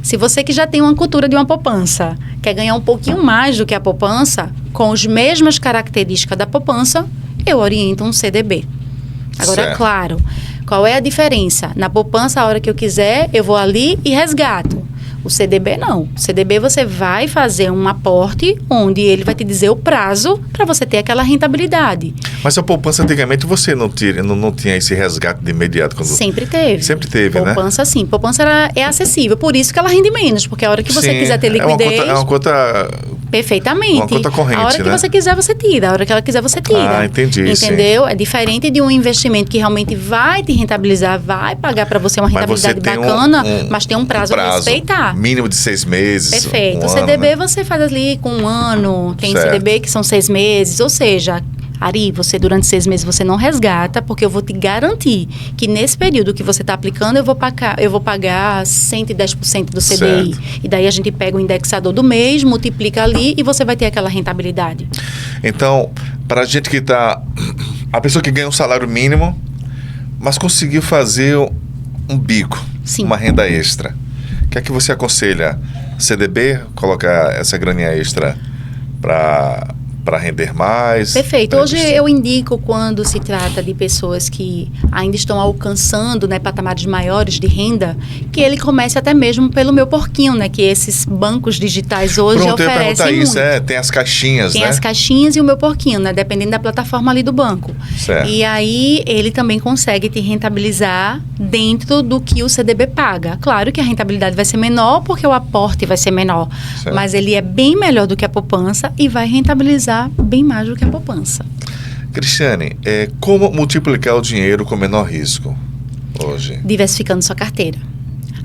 Se você que já tem uma cultura de uma poupança, quer ganhar um pouquinho mais do que a poupança, com as mesmas características da poupança, eu oriento um CDB. Agora, certo. É claro, qual é a diferença? Na poupança, a hora que eu quiser, eu vou ali e resgato. O CDB não. O CDB você vai fazer um aporte onde ele vai te dizer o prazo para você ter aquela rentabilidade. Mas a poupança antigamente você não tinha esse resgate de imediato? Sempre teve. Sempre teve, né? Poupança sim. Poupança é acessível. Por isso que ela rende menos. Porque a hora que você quiser ter liquidez... É uma conta... Perfeitamente. Uma conta corrente, a hora que né? você quiser, você tira. A hora que ela quiser, você tira. Ah, entendi. Entendeu? Sim. É diferente de um investimento que realmente vai te rentabilizar, vai pagar para você uma rentabilidade bacana, mas tem um prazo a respeitar. Mínimo de 6 meses. Perfeito. Um o CDB ano, né? você faz ali com 1 ano, tem Certo. CDB que são 6 meses, ou seja, Ari, você durante 6 meses você não resgata, porque eu vou te garantir que nesse período que você está aplicando, eu vou pagar 110% do CDI. Certo. E daí a gente pega o indexador do mês, multiplica ali e você vai ter aquela rentabilidade. Então, para a gente que está... A pessoa que ganha um salário mínimo, mas conseguiu fazer um bico, Sim. uma renda extra. O que é que você aconselha? CDB, colocar essa graninha extra para render mais? Perfeito. pra Hoje investir? eu indico quando se trata de pessoas que ainda estão alcançando, né, patamares maiores de renda, que ele comece até mesmo pelo meu porquinho, né, que esses bancos digitais hoje Pronto, eu ia oferecem perguntar isso. muito. Tem as caixinhas, Tem né? as caixinhas e o meu porquinho, né? Dependendo da plataforma ali do banco. Certo. E aí, ele também consegue te rentabilizar dentro do que o CDB paga. Claro que a rentabilidade vai ser menor, porque o aporte vai ser menor. Certo. Mas ele é bem melhor do que a poupança e vai rentabilizar bem mais do que a poupança. Cristiane, como multiplicar o dinheiro com menor risco hoje? Diversificando sua carteira.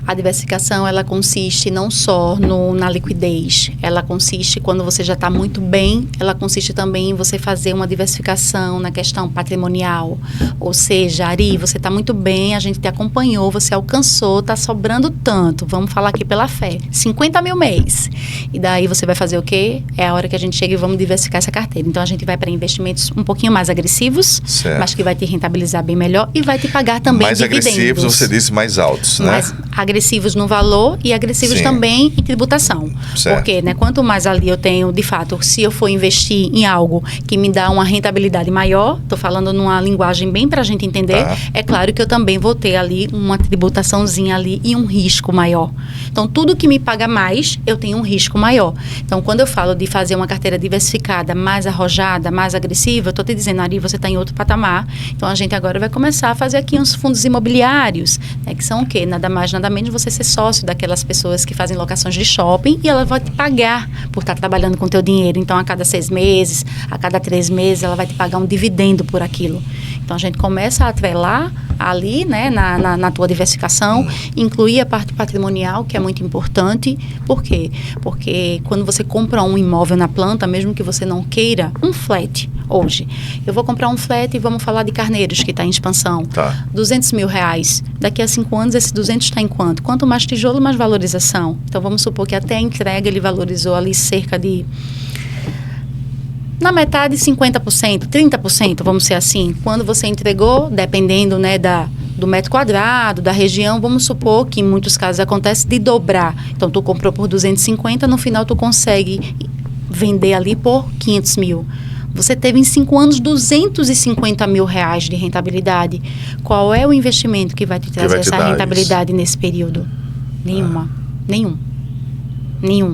A diversificação, ela consiste não só na liquidez, ela consiste quando você já está muito bem, ela consiste também em você fazer uma diversificação na questão patrimonial. Ou seja, Ari, você está muito bem, a gente te acompanhou, você alcançou, está sobrando tanto, vamos falar aqui pela fé, 50 mil mês. E daí você vai fazer o quê? É a hora que a gente chega e vamos diversificar essa carteira. Então, a gente vai para investimentos um pouquinho mais agressivos, Certo. mas que vai te rentabilizar bem melhor e vai te pagar também Mais dividendos. agressivos, você disse mais altos, né? Mais agressivos no valor e agressivos Sim. também em tributação. Certo. Porque, né, quanto mais ali eu tenho, de fato, se eu for investir em algo que me dá uma rentabilidade maior, estou falando numa linguagem bem para a gente entender, Tá. é claro que eu também vou ter ali uma tributaçãozinha ali e um risco maior. Então, tudo que me paga mais, eu tenho um risco maior. Então, quando eu falo de fazer uma carteira diversificada, mais arrojada, mais agressiva, eu estou te dizendo, Ari, você está em outro patamar. Então, a gente agora vai começar a fazer aqui uns fundos imobiliários, né, que são o quê? Nada mais, nada menos você ser sócio daquelas pessoas que fazem locações de shopping e ela vai te pagar por estar trabalhando com o teu dinheiro. Então, a cada 6 meses, a cada 3 meses, ela vai te pagar um dividendo por aquilo. Então, a gente começa a atrelar ali, né, na tua diversificação, incluir a parte patrimonial, que é muito importante. Por quê? Porque quando você compra um imóvel na planta, mesmo que você não queira, um flat hoje. Eu vou comprar um flat e vamos falar de Carneiros, que está em expansão. Tá. 200 mil reais. Daqui a 5 anos, esse 200 está em quanto? Quanto mais tijolo, mais valorização. Então, vamos supor que até a entrega ele valorizou ali cerca de... Na metade, 50%, 30%, vamos ser assim. Quando você entregou, dependendo, né, do metro quadrado, da região, vamos supor que em muitos casos acontece de dobrar. Então, tu comprou por 250, no final tu consegue vender ali por 500 mil. Você teve em 5 anos 250 mil reais de rentabilidade. Qual é o investimento que vai te trazer vai te essa dar rentabilidade nesse período? Nenhuma. Nenhum.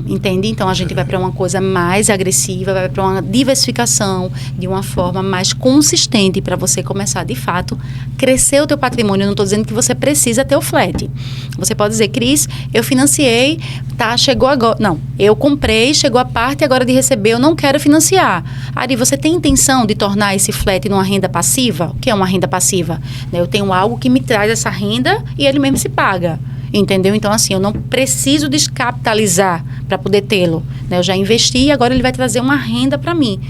Entende? Então, a gente vai para uma coisa mais agressiva, vai para uma diversificação de uma forma mais consistente para você começar, de fato, crescer o teu patrimônio. Eu não estou dizendo que você precisa ter o flat. Você pode dizer, Cris, eu financiei, tá, chegou agora. Não, eu comprei, chegou a parte agora de receber, eu não quero financiar. Ari, você tem intenção de tornar esse flat numa renda passiva? O que é uma renda passiva? Eu tenho algo que me traz essa renda e ele mesmo se paga. Entendeu? Então, assim, eu não preciso descapitalizar para poder tê-lo. Eu já investi e agora ele vai trazer uma renda para mim.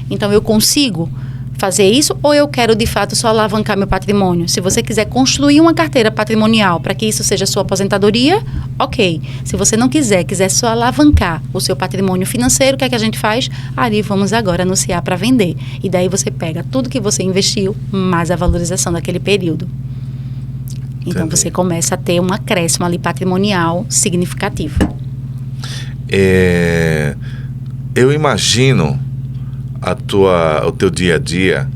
Então, eu consigo fazer isso ou eu quero, de fato, só alavancar meu patrimônio? Se você quiser construir uma carteira patrimonial para que isso seja sua aposentadoria, ok. Se você não quiser só alavancar o seu patrimônio financeiro, o que é que a gente faz? Ari, vamos agora anunciar para vender. E daí você pega tudo que você investiu, mais a valorização daquele período. Então, Entendi. você começa a ter um acréscimo ali patrimonial significativo. Eu imagino o teu dia a dia,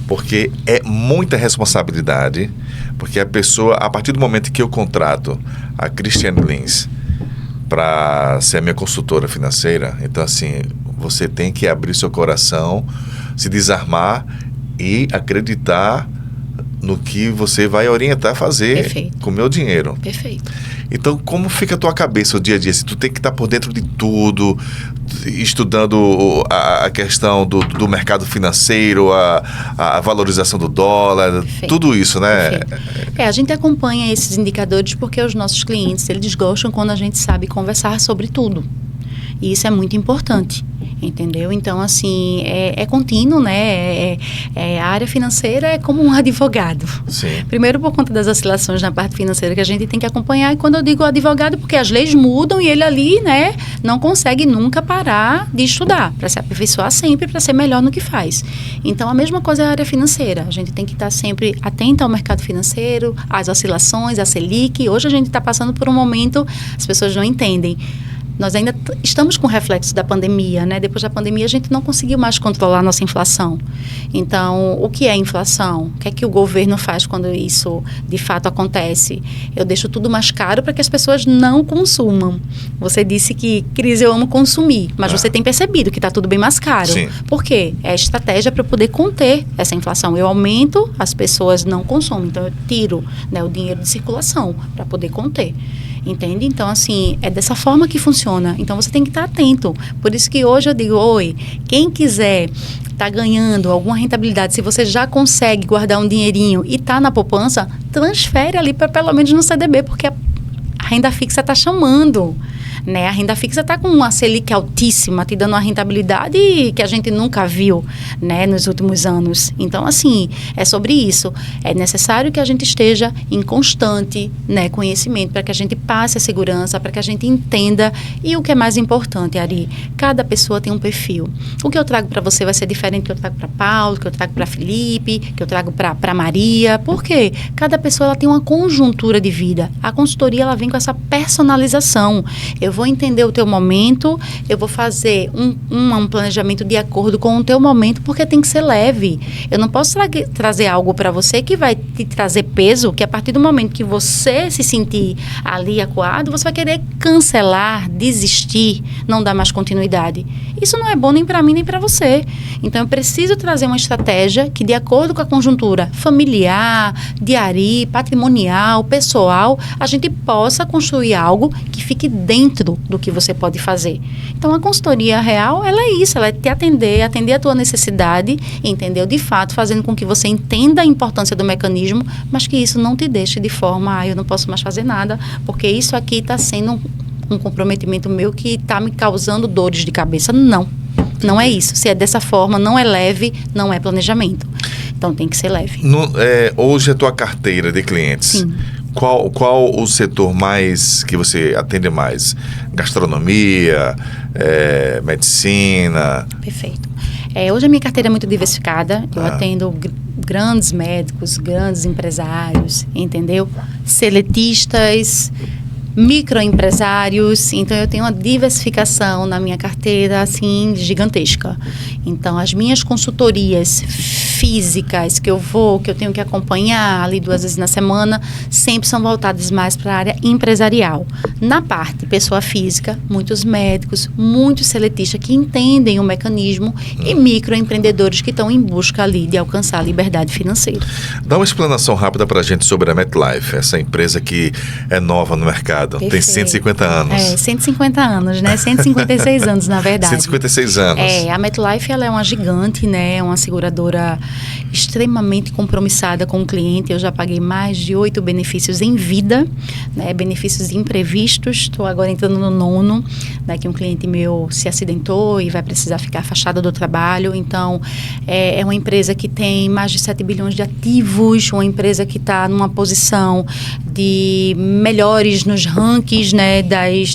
porque é muita responsabilidade, porque a pessoa, a partir do momento que eu contrato a Cristiane Lins para ser a minha consultora financeira, então assim, você tem que abrir seu coração, se desarmar e acreditar no que você vai orientar a fazer Perfeito. com o meu dinheiro. Perfeito. Então, como fica a tua cabeça o dia a dia? Se tu tem que estar por dentro de tudo, estudando a questão do mercado financeiro, a valorização do dólar, Perfeito. tudo isso, né? Perfeito. A gente acompanha esses indicadores porque os nossos clientes, eles gostam quando a gente sabe conversar sobre tudo. E isso é muito importante, entendeu? Então, assim, é contínuo, né? A área financeira é como um advogado. Sim. Primeiro, por conta das oscilações na parte financeira que a gente tem que acompanhar. E quando eu digo advogado, porque as leis mudam e ele ali, né, não consegue nunca parar de estudar, para se aperfeiçoar sempre, para ser melhor no que faz. Então, a mesma coisa é a área financeira. A gente tem que estar sempre atento ao mercado financeiro, às oscilações, à Selic. Hoje a gente está passando por um momento, as pessoas não entendem. Nós ainda estamos com o reflexo da pandemia, né? Depois da pandemia, a gente não conseguiu mais controlar a nossa inflação. Então, o que é inflação? O que é que o governo faz quando isso, de fato, acontece? Eu deixo tudo mais caro para que as pessoas não consumam. Você disse que, Cris, eu amo consumir, mas você tem percebido que está tudo bem mais caro. Sim. Por quê? É a estratégia para poder conter essa inflação. Eu aumento, as pessoas não consomem. Então, eu tiro, né, o dinheiro de circulação para poder conter. Entende? Então, assim, é dessa forma que funciona. Então, você tem que estar atento. Por isso que hoje eu digo, quem quiser estar ganhando alguma rentabilidade, se você já consegue guardar um dinheirinho e está na poupança, transfere ali para pelo menos no CDB, porque a renda fixa está chamando. Né? A renda fixa está com uma Selic altíssima, te dando uma rentabilidade que a gente nunca viu, né, nos últimos anos. Então, assim, é sobre isso. É necessário que a gente esteja em constante, né, conhecimento, para que a gente passe a segurança, para que a gente entenda. E o que é mais importante, Ari, cada pessoa tem um perfil. O que eu trago para você vai ser diferente do que eu trago para Paulo, que eu trago para Felipe, que eu trago para Maria. Por quê? Cada pessoa ela tem uma conjuntura de vida. A consultoria ela vem com essa personalização. Eu vou entender o teu momento, eu vou fazer um planejamento de acordo com o teu momento, porque tem que ser leve. Eu não posso trazer algo para você que vai te trazer peso, que a partir do momento que você se sentir ali acuado, você vai querer cancelar, desistir, não dar mais continuidade. Isso não é bom nem para mim, nem para você. Então, eu preciso trazer uma estratégia que, de acordo com a conjuntura familiar, diária, patrimonial, pessoal, a gente possa construir algo que fique dentro do que você pode fazer. Então, a consultoria real, ela é isso, ela é te atender a tua necessidade, entendeu? De fato, fazendo com que você entenda a importância do mecanismo, mas que isso não te deixe de forma, eu não posso mais fazer nada, porque isso aqui está sendo um comprometimento meu que está me causando dores de cabeça. Não é isso. Se é dessa forma, não é leve, não é planejamento. Então, tem que ser leve. Hoje, a tua carteira de clientes... Sim. Qual o setor mais que você atende mais? Gastronomia, medicina? Perfeito. Hoje a minha carteira é muito diversificada. Eu atendo grandes médicos, grandes empresários, entendeu? Seletistas, microempresários. Então, eu tenho uma diversificação na minha carteira, assim, gigantesca. Então, as minhas consultorias físicas que eu tenho que acompanhar ali 2 vezes na semana, sempre são voltadas mais para a área empresarial. Na parte pessoa física, muitos médicos, muitos seletistas que entendem o mecanismo e microempreendedores que estão em busca ali de alcançar a liberdade financeira. Dá uma explanação rápida para a gente sobre a MetLife, essa empresa que é nova no mercado. Perfeito. Tem 150 anos. 150 anos, né? 156 anos, na verdade. 156 anos. A MetLife, ela é uma gigante, né? É uma seguradora extremamente compromissada com o cliente. Eu já paguei mais de 8 benefícios em vida, né? Benefícios imprevistos. Estou agora entrando no 9º, né? Que um cliente meu se acidentou e vai precisar ficar afastado do trabalho. Então, é uma empresa que tem mais de 7 bilhões de ativos, uma empresa que está numa posição de melhores nos rankings, né?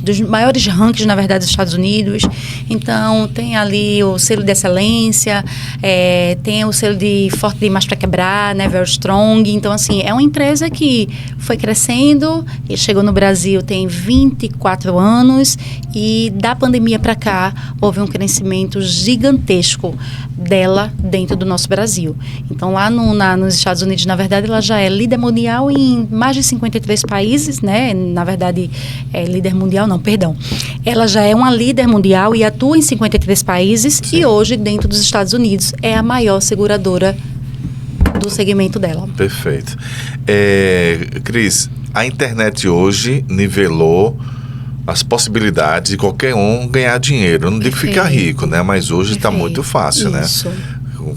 Dos maiores rankings, na verdade, dos Estados Unidos. Então, tem ali o selo de excelência, tem o selo de forte demais para quebrar, né? Very strong. Então, assim, é uma empresa que foi crescendo e chegou no Brasil tem 24 anos e da pandemia para cá houve um crescimento gigantesco dela dentro do nosso Brasil. Então, lá nos Estados Unidos, na verdade, ela já é líder mundial em mais de 53 países, né? Na verdade, líder mundial, não, perdão. Ela já é uma líder mundial e atua em 53 países. Sim. E hoje, dentro dos Estados Unidos, é a maior seguradora do segmento dela. Perfeito. Cris, a internet hoje nivelou as possibilidades de qualquer um ganhar dinheiro. Eu não digo ficar rico, né? Mas hoje está muito fácil, Isso. né?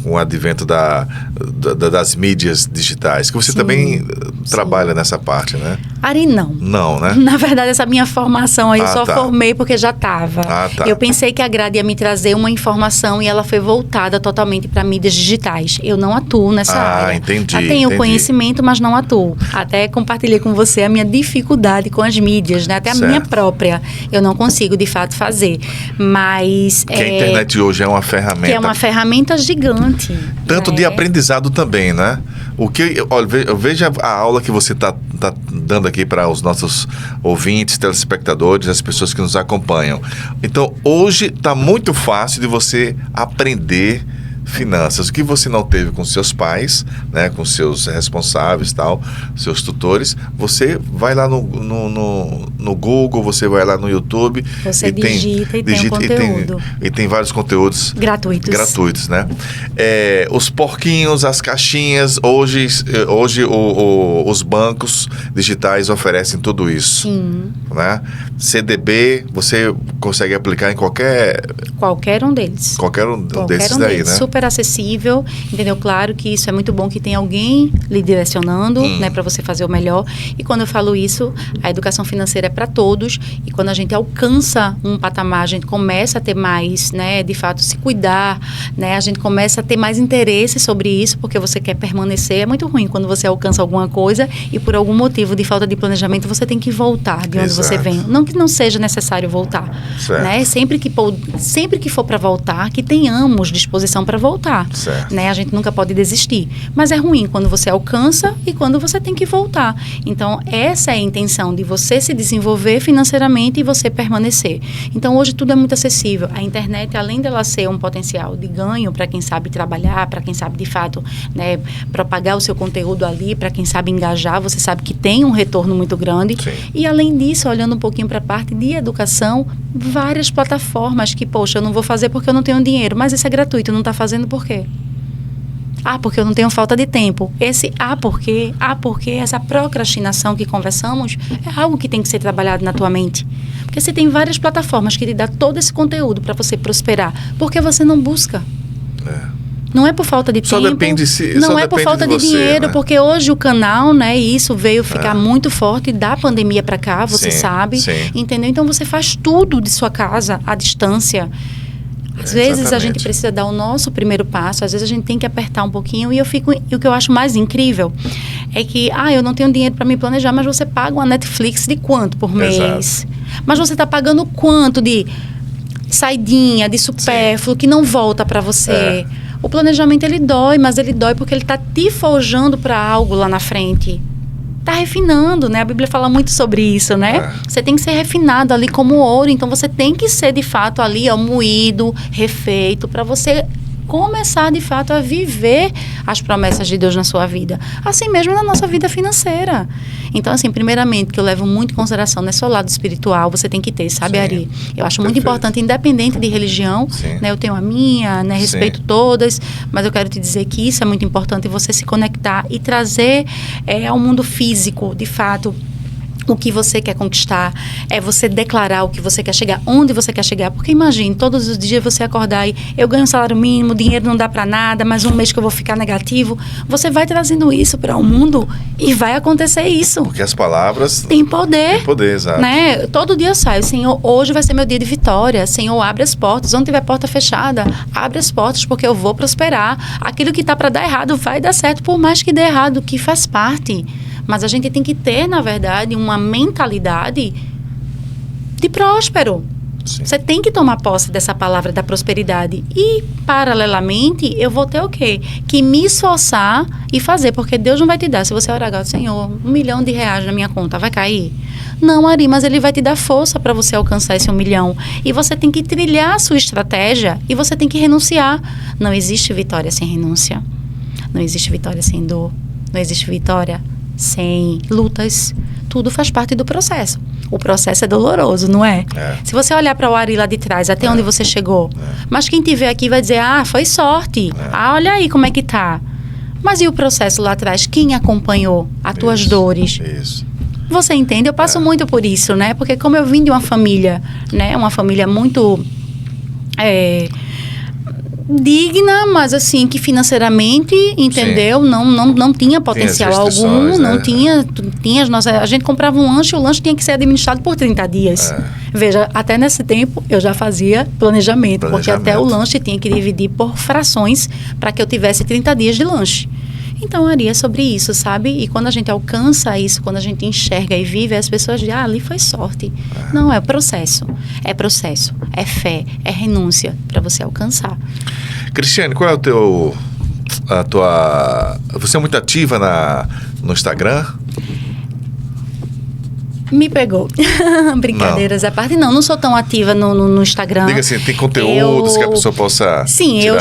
Com o advento das mídias digitais, que você também trabalha nessa parte, né? Ari, não. Não, né? Na verdade, essa minha formação aí eu só tá. formei porque já estava. Tá. Eu pensei que a grade ia me trazer uma informação e ela foi voltada totalmente para mídias digitais. Eu não atuo nessa área. Entendi. Eu tenho conhecimento, mas não atuo. Até compartilhei com você a minha dificuldade com as mídias, né? Até a minha própria. Eu não consigo, de fato, fazer. Mas... Que a internet hoje é uma ferramenta... Que é uma ferramenta gigante. Tanto de aprendizado também, né? Eu vejo a aula que você está dando aqui para os nossos ouvintes, telespectadores, as pessoas que nos acompanham. Então, hoje está muito fácil de você aprender finanças, o que você não teve com seus pais, né, com seus responsáveis, tal, seus tutores, você vai lá no Google, você vai lá no YouTube, você digita e tem um conteúdo. E tem vários conteúdos gratuitos, né? Os porquinhos, as caixinhas, hoje os bancos digitais oferecem tudo isso. Sim. Né? CDB, você consegue aplicar em qualquer um deles. Qualquer um desses daí, né? Super acessível, entendeu? Claro que isso é muito bom que tem alguém lhe direcionando, né, para você fazer o melhor. E quando eu falo isso, a educação financeira é para todos. E quando a gente alcança um patamar, a gente começa a ter mais, né, de fato, se cuidar, né? A gente começa a ter mais interesse sobre isso, porque você quer permanecer. É muito ruim quando você alcança alguma coisa e por algum motivo de falta de planejamento você tem que voltar de onde você vem. Não que não seja necessário voltar, né? Sempre que for para voltar, que tenhamos disposição para voltar, né? A gente nunca pode desistir. Mas é ruim quando você alcança e quando você tem que voltar. Então, essa é a intenção de você se desenvolver financeiramente e você permanecer. Então, hoje tudo é muito acessível. A internet, além dela ser um potencial de ganho para quem sabe trabalhar, para quem sabe, de fato, né, propagar o seu conteúdo ali, para quem sabe engajar, você sabe que tem um retorno muito grande. Sim. E, além disso, olhando um pouquinho para a parte de educação, várias plataformas que, poxa, eu não vou fazer porque eu não tenho dinheiro, mas isso é gratuito, não está fazendo por quê? Porque eu não tenho falta de tempo. Porque essa procrastinação que conversamos é algo que tem que ser trabalhado na tua mente. Porque você tem várias plataformas que te dão todo esse conteúdo para você prosperar. Por que você não busca? Não é por falta de tempo, não é por falta de dinheiro, né? Porque hoje o canal, né, isso veio ficar muito forte da pandemia para cá, você sabe, entendeu? Então você faz tudo de sua casa à distância. Às vezes a gente precisa dar o nosso primeiro passo, às vezes a gente tem que apertar um pouquinho e o que eu acho mais incrível é que, eu não tenho dinheiro para me planejar, mas você paga uma Netflix de quanto por mês? Mas você está pagando quanto de saidinha, de supérfluo, que não volta para você? O planejamento, ele dói, mas ele dói porque ele está te forjando para algo lá na frente. Está refinando, né? A Bíblia fala muito sobre isso, né? Você tem que ser refinado ali como ouro. Então, você tem que ser, de fato, ali, moído, refeito, para você começar, de fato, a viver as promessas de Deus na sua vida. Assim mesmo na nossa vida financeira. Então, assim, primeiramente, que eu levo muito em consideração, não é só o lado espiritual, você tem que ter, sabe, Ari? Eu acho muito importante, independente de religião, né? Eu tenho a minha, né? Respeito todas, mas eu quero te dizer que isso é muito importante, você se conectar e trazer ao mundo físico, de fato, o que você quer conquistar, é você declarar o que você quer chegar, onde você quer chegar. Porque imagine, todos os dias você acordar e eu ganho um salário mínimo, dinheiro não dá para nada, mas um mês que eu vou ficar negativo. Você vai trazendo isso para o mundo e vai acontecer isso. Porque as palavras têm poder. Tem poder, exato. Né? Todo dia eu saio, Senhor, hoje vai ser meu dia de vitória. Senhor, abre as portas. Onde tiver porta fechada, abre as portas, porque eu vou prosperar. Aquilo que está para dar errado vai dar certo, por mais que dê errado, que faz parte. Mas a gente tem que ter, na verdade, uma mentalidade de próspero. Você tem que tomar posse dessa palavra da prosperidade. E, paralelamente, eu vou ter o quê? Que me esforçar e fazer. Porque Deus não vai te dar. Se você orar agora, Senhor, R$1 milhão na minha conta, vai cair? Não, Ari, mas Ele vai te dar força para você alcançar esse 1 milhão. E você tem que trilhar a sua estratégia e você tem que renunciar. Não existe vitória sem renúncia. Não existe vitória sem dor. Não existe vitória sem lutas. Tudo faz parte do processo. O processo é doloroso, não é? Se você olhar para o Ari lá de trás, até onde você chegou, mas quem te vê aqui vai dizer, foi sorte. Olha aí como é que tá. Mas e o processo lá atrás? Quem acompanhou as tuas dores? Isso. Você entende? Eu passo muito por isso, né? Porque como eu vim de uma família, né? Uma família muito digna, mas assim, que financeiramente, entendeu? Não tinha potencial algum, não tinha as nossas... A gente comprava um lanche, o lanche tinha que ser administrado por 30 dias. Veja, até nesse tempo eu já fazia planejamento, porque até o lanche tinha que dividir por frações para que eu tivesse 30 dias de lanche. Então, Ari, é sobre isso, sabe? E quando a gente alcança isso, quando a gente enxerga e vive, as pessoas dizem, ali foi sorte. Não, é processo. É processo, é fé, é renúncia para você alcançar. Cristiane, qual é você é muito ativa no Instagram? Me pegou. Brincadeiras à parte. Não sou tão ativa no Instagram. Diga assim, tem conteúdos que a pessoa possa Sim, eu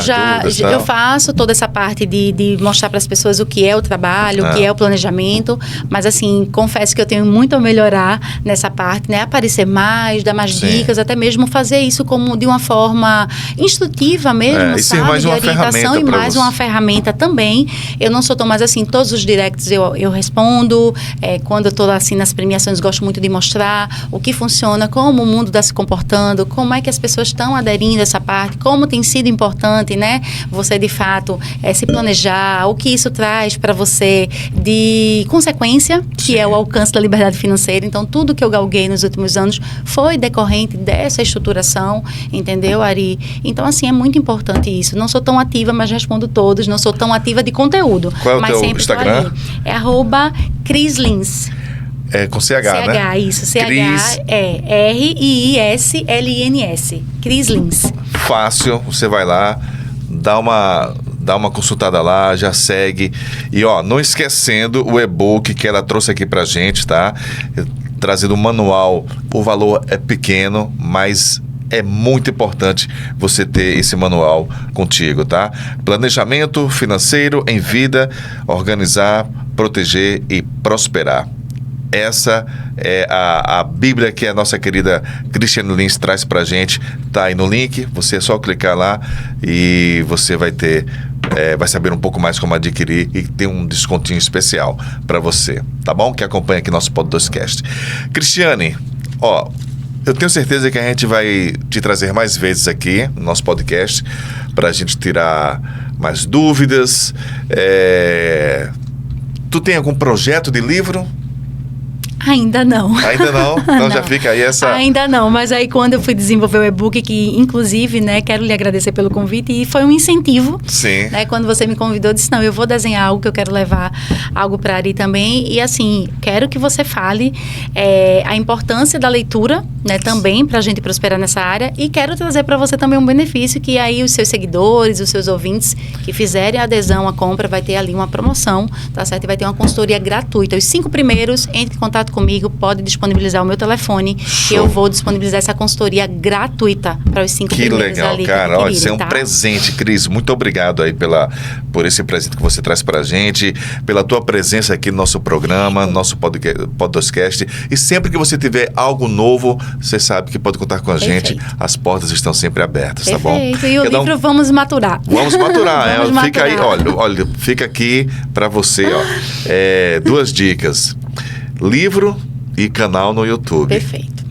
faço toda essa parte de mostrar para as pessoas o que é o trabalho, o que é o planejamento, mas assim, confesso que eu tenho muito a melhorar nessa parte, né? Aparecer mais, dar mais dicas, até mesmo fazer isso como de uma forma instrutiva mesmo, sabe? Mais uma de orientação e mais uma ferramenta também. Eu não sou tão mais assim, todos os directs eu respondo, quando eu estou assim nas premiações, gosto muito de mostrar o que funciona, como o mundo está se comportando, como é que as pessoas estão aderindo a essa parte, como tem sido importante, né? Você, de fato, se planejar, o que isso traz para você de consequência, que é o alcance da liberdade financeira. Então, tudo que eu galguei nos últimos anos foi decorrente dessa estruturação, entendeu, Ari? Então, assim, é muito importante isso. Não sou tão ativa, mas respondo todos. Não sou tão ativa de conteúdo. Qual é o mas teu sempre Instagram? É @Crislins. É com CH, né? Isso. RIISLINS. Crislins. Fácil, você vai lá, dá uma consultada lá, já segue. E, não esquecendo o e-book que ela trouxe aqui pra gente, tá? Trazendo um manual, o valor é pequeno, mas é muito importante você ter esse manual contigo, tá? Planejamento financeiro em vida, organizar, proteger e prosperar. Essa é a Bíblia que a nossa querida Cristiane Lins traz pra gente. Tá aí no link, você é só clicar lá e você vai ter, vai saber um pouco mais como adquirir e tem um descontinho especial para você, tá bom? Que acompanha aqui nosso podcast. Cristiane, eu tenho certeza que a gente vai te trazer mais vezes aqui no nosso podcast pra gente tirar mais dúvidas. Tu tem algum projeto de livro? Ainda não. Ainda não? Então não. Já fica aí essa... Ainda não, mas aí quando eu fui desenvolver o e-book, que inclusive, né, quero lhe agradecer pelo convite, e foi um incentivo. Sim. Né, quando você me convidou, eu disse, não, eu vou desenhar algo que eu quero levar algo para Ari também, e assim, quero que você fale a importância da leitura, né, também, para a gente prosperar nessa área, e quero trazer para você também um benefício, que aí os seus seguidores, os seus ouvintes que fizerem a adesão à compra, vai ter ali uma promoção, tá certo? E vai ter uma consultoria gratuita. Os 5 primeiros, entre em contato comigo, pode disponibilizar o meu telefone. Show. Eu vou disponibilizar essa consultoria gratuita para os 5 primeiros. Que legal, cara. Olha, isso é um presente, Cris. Muito obrigado aí por esse presente que você traz pra gente, pela tua presença aqui no nosso programa, no nosso podcast. E sempre que você tiver algo novo, você sabe que pode contar com a gente. As portas estão sempre abertas, tá bom? E o livro vamos maturar. Vamos maturar. Fica aí, olha, fica aqui pra você, 2 dicas. Livro e canal no YouTube. Perfeito.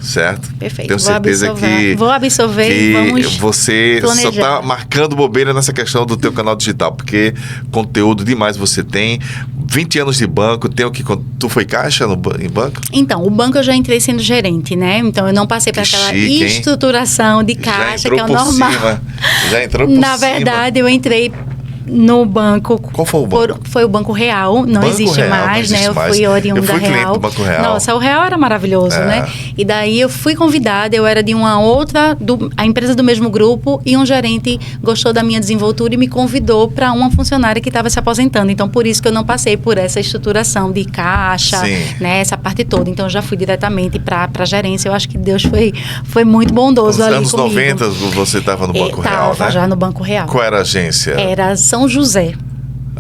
Certo? Perfeito. Tenho certeza vou absorver que e vamos você planejar. Só está marcando bobeira nessa questão do teu canal digital, porque conteúdo demais você tem. 20 anos de banco, tu foi caixa em banco? Então, o banco eu já entrei sendo gerente, né? Então, eu não passei para aquela estruturação de caixa, que é o normal. Já entrou por cima. Na verdade, eu entrei no banco. Qual foi o banco? Foi o Banco Real, não existe mais, né? Eu fui oriunda Real. Do Banco Real. Nossa, o Real era maravilhoso, né? E daí eu fui convidada, eu era de uma outra, a empresa do mesmo grupo, e um gerente gostou da minha desenvoltura e me convidou para uma funcionária que estava se aposentando. Então, por isso que eu não passei por essa estruturação de caixa, né? Essa parte toda. Então, eu já fui diretamente para a gerência. Eu acho que Deus foi muito bondoso ali comigo. Nos anos 90 você estava no Banco Real, né? Estava já no Banco Real. Qual era a agência? Era São José.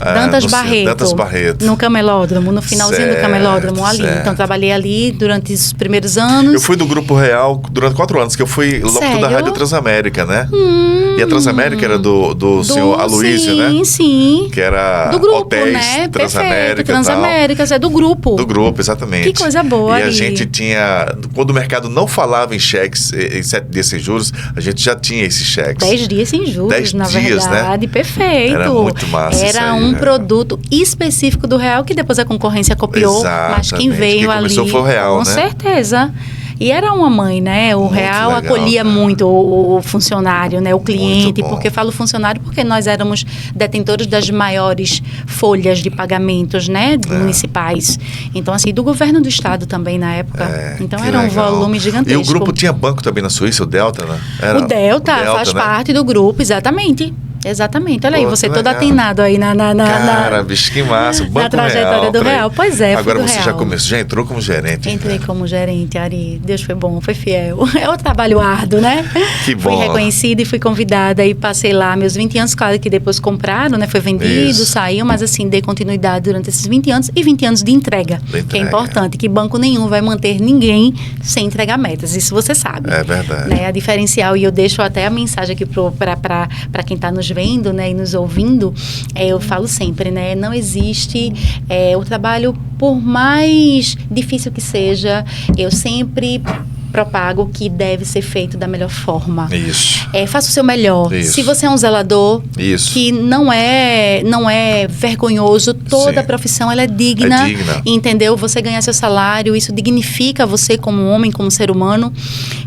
Dantas Barreto. Dantas Barreto. No Camelódromo, no finalzinho do Camelódromo ali. Certo. Então, trabalhei ali durante os primeiros anos. Eu fui do Grupo Real durante 4 anos, que eu fui locutor da Rádio Transamérica, né? E a Transamérica era do senhor Aloysio, né? Sim, sim. Que era do grupo, hotéis, né? Transamérica Perfeito, e tal. Transaméricas, é do grupo. Do grupo, exatamente. Que coisa boa E a ali. gente tinha... Quando o mercado não falava em cheques, em 7 dias sem juros, a gente já tinha esses cheques. 10 dias sem juros, 10 na dias, verdade. né? Perfeito. Era muito massa isso Era aí, um né? produto específico do Real, que depois a concorrência copiou. Mas quem Exatamente. veio Quem ali... começou foi o Real, com né? certeza. E era uma mãe, né? O Muito Real legal, acolhia cara. muito o funcionário, né? O cliente. Muito bom. Porque eu falo funcionário porque nós éramos detentores das maiores folhas de pagamentos, né? Municipais. Então, assim, do governo do estado também na época. Então, que era um legal. volume gigantesco. E o grupo tinha banco também na Suíça, o Delta, né? O Delta faz né? parte do grupo, exatamente. Exatamente. Olha aí, Pô, você que todo legal. atenado aí Cara, bicho, que massa. Banco na trajetória Real, do peraí. Real. Pois é, fui Agora do você já Real. começou, já entrou como gerente. Entrei né? como gerente, Ari. Deus foi bom, foi fiel. É um trabalho árduo, né? Que bom. Fui reconhecida e fui convidada e passei lá meus 20 anos, claro que depois compraram, né? Foi vendido, Isso. saiu, mas assim, dei continuidade durante esses 20 anos e 20 anos de entrega. De Que é entrega. importante, que banco nenhum vai manter ninguém sem entregar metas. Isso você sabe. É verdade. Né? A diferencial, e eu deixo até a mensagem aqui para quem está nos vendo, né, e nos ouvindo, eu falo sempre, né, não existe o trabalho, por mais difícil que seja, eu sempre propago que deve ser feito da melhor forma. Isso. Faça o seu melhor. Isso. Se você é um zelador, Isso. que não é vergonhoso, toda Sim. profissão ela é digna, É digna. entendeu? Você ganhar seu salário, isso dignifica você como homem, como ser humano.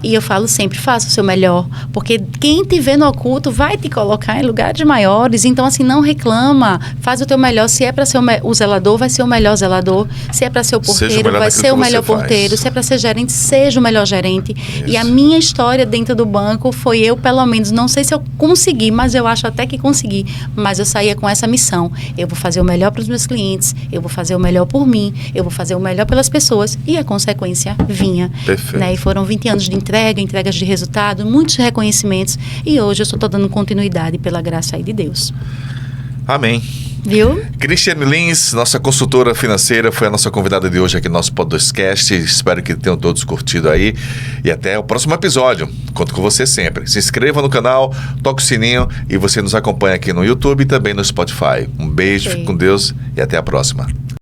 E eu falo sempre, faça o seu melhor, porque quem te vê no oculto vai te colocar em lugares maiores. Então, assim, não reclama, faz o teu melhor. Se é para ser o zelador, vai ser o melhor zelador. Se é para ser o Seja o porteiro, melhor vai naquilo ser o que melhor você faz. porteiro. Se é para ser gerente, seja o melhor gerente. Isso. E a minha história dentro do banco foi eu, pelo menos, não sei se eu consegui, mas eu acho até que consegui. Mas eu saía com essa missão. Eu vou fazer o melhor para os meus clientes, eu vou fazer o melhor por mim, eu vou fazer o melhor pelas pessoas. E a consequência vinha. Perfeito. Né? E foram 20 anos de entregas de resultado, muitos reconhecimentos. E hoje eu só estou dando continuidade pela graça aí de Deus. Amém. Viu? Cristiane Lins, nossa consultora financeira, foi a nossa convidada de hoje aqui no nosso podcast. Espero que tenham todos curtido aí. E até o próximo episódio. Conto com você sempre. Se inscreva no canal, toque o sininho e você nos acompanha aqui no YouTube e também no Spotify. Um beijo, Ok. fique com Deus e até a próxima.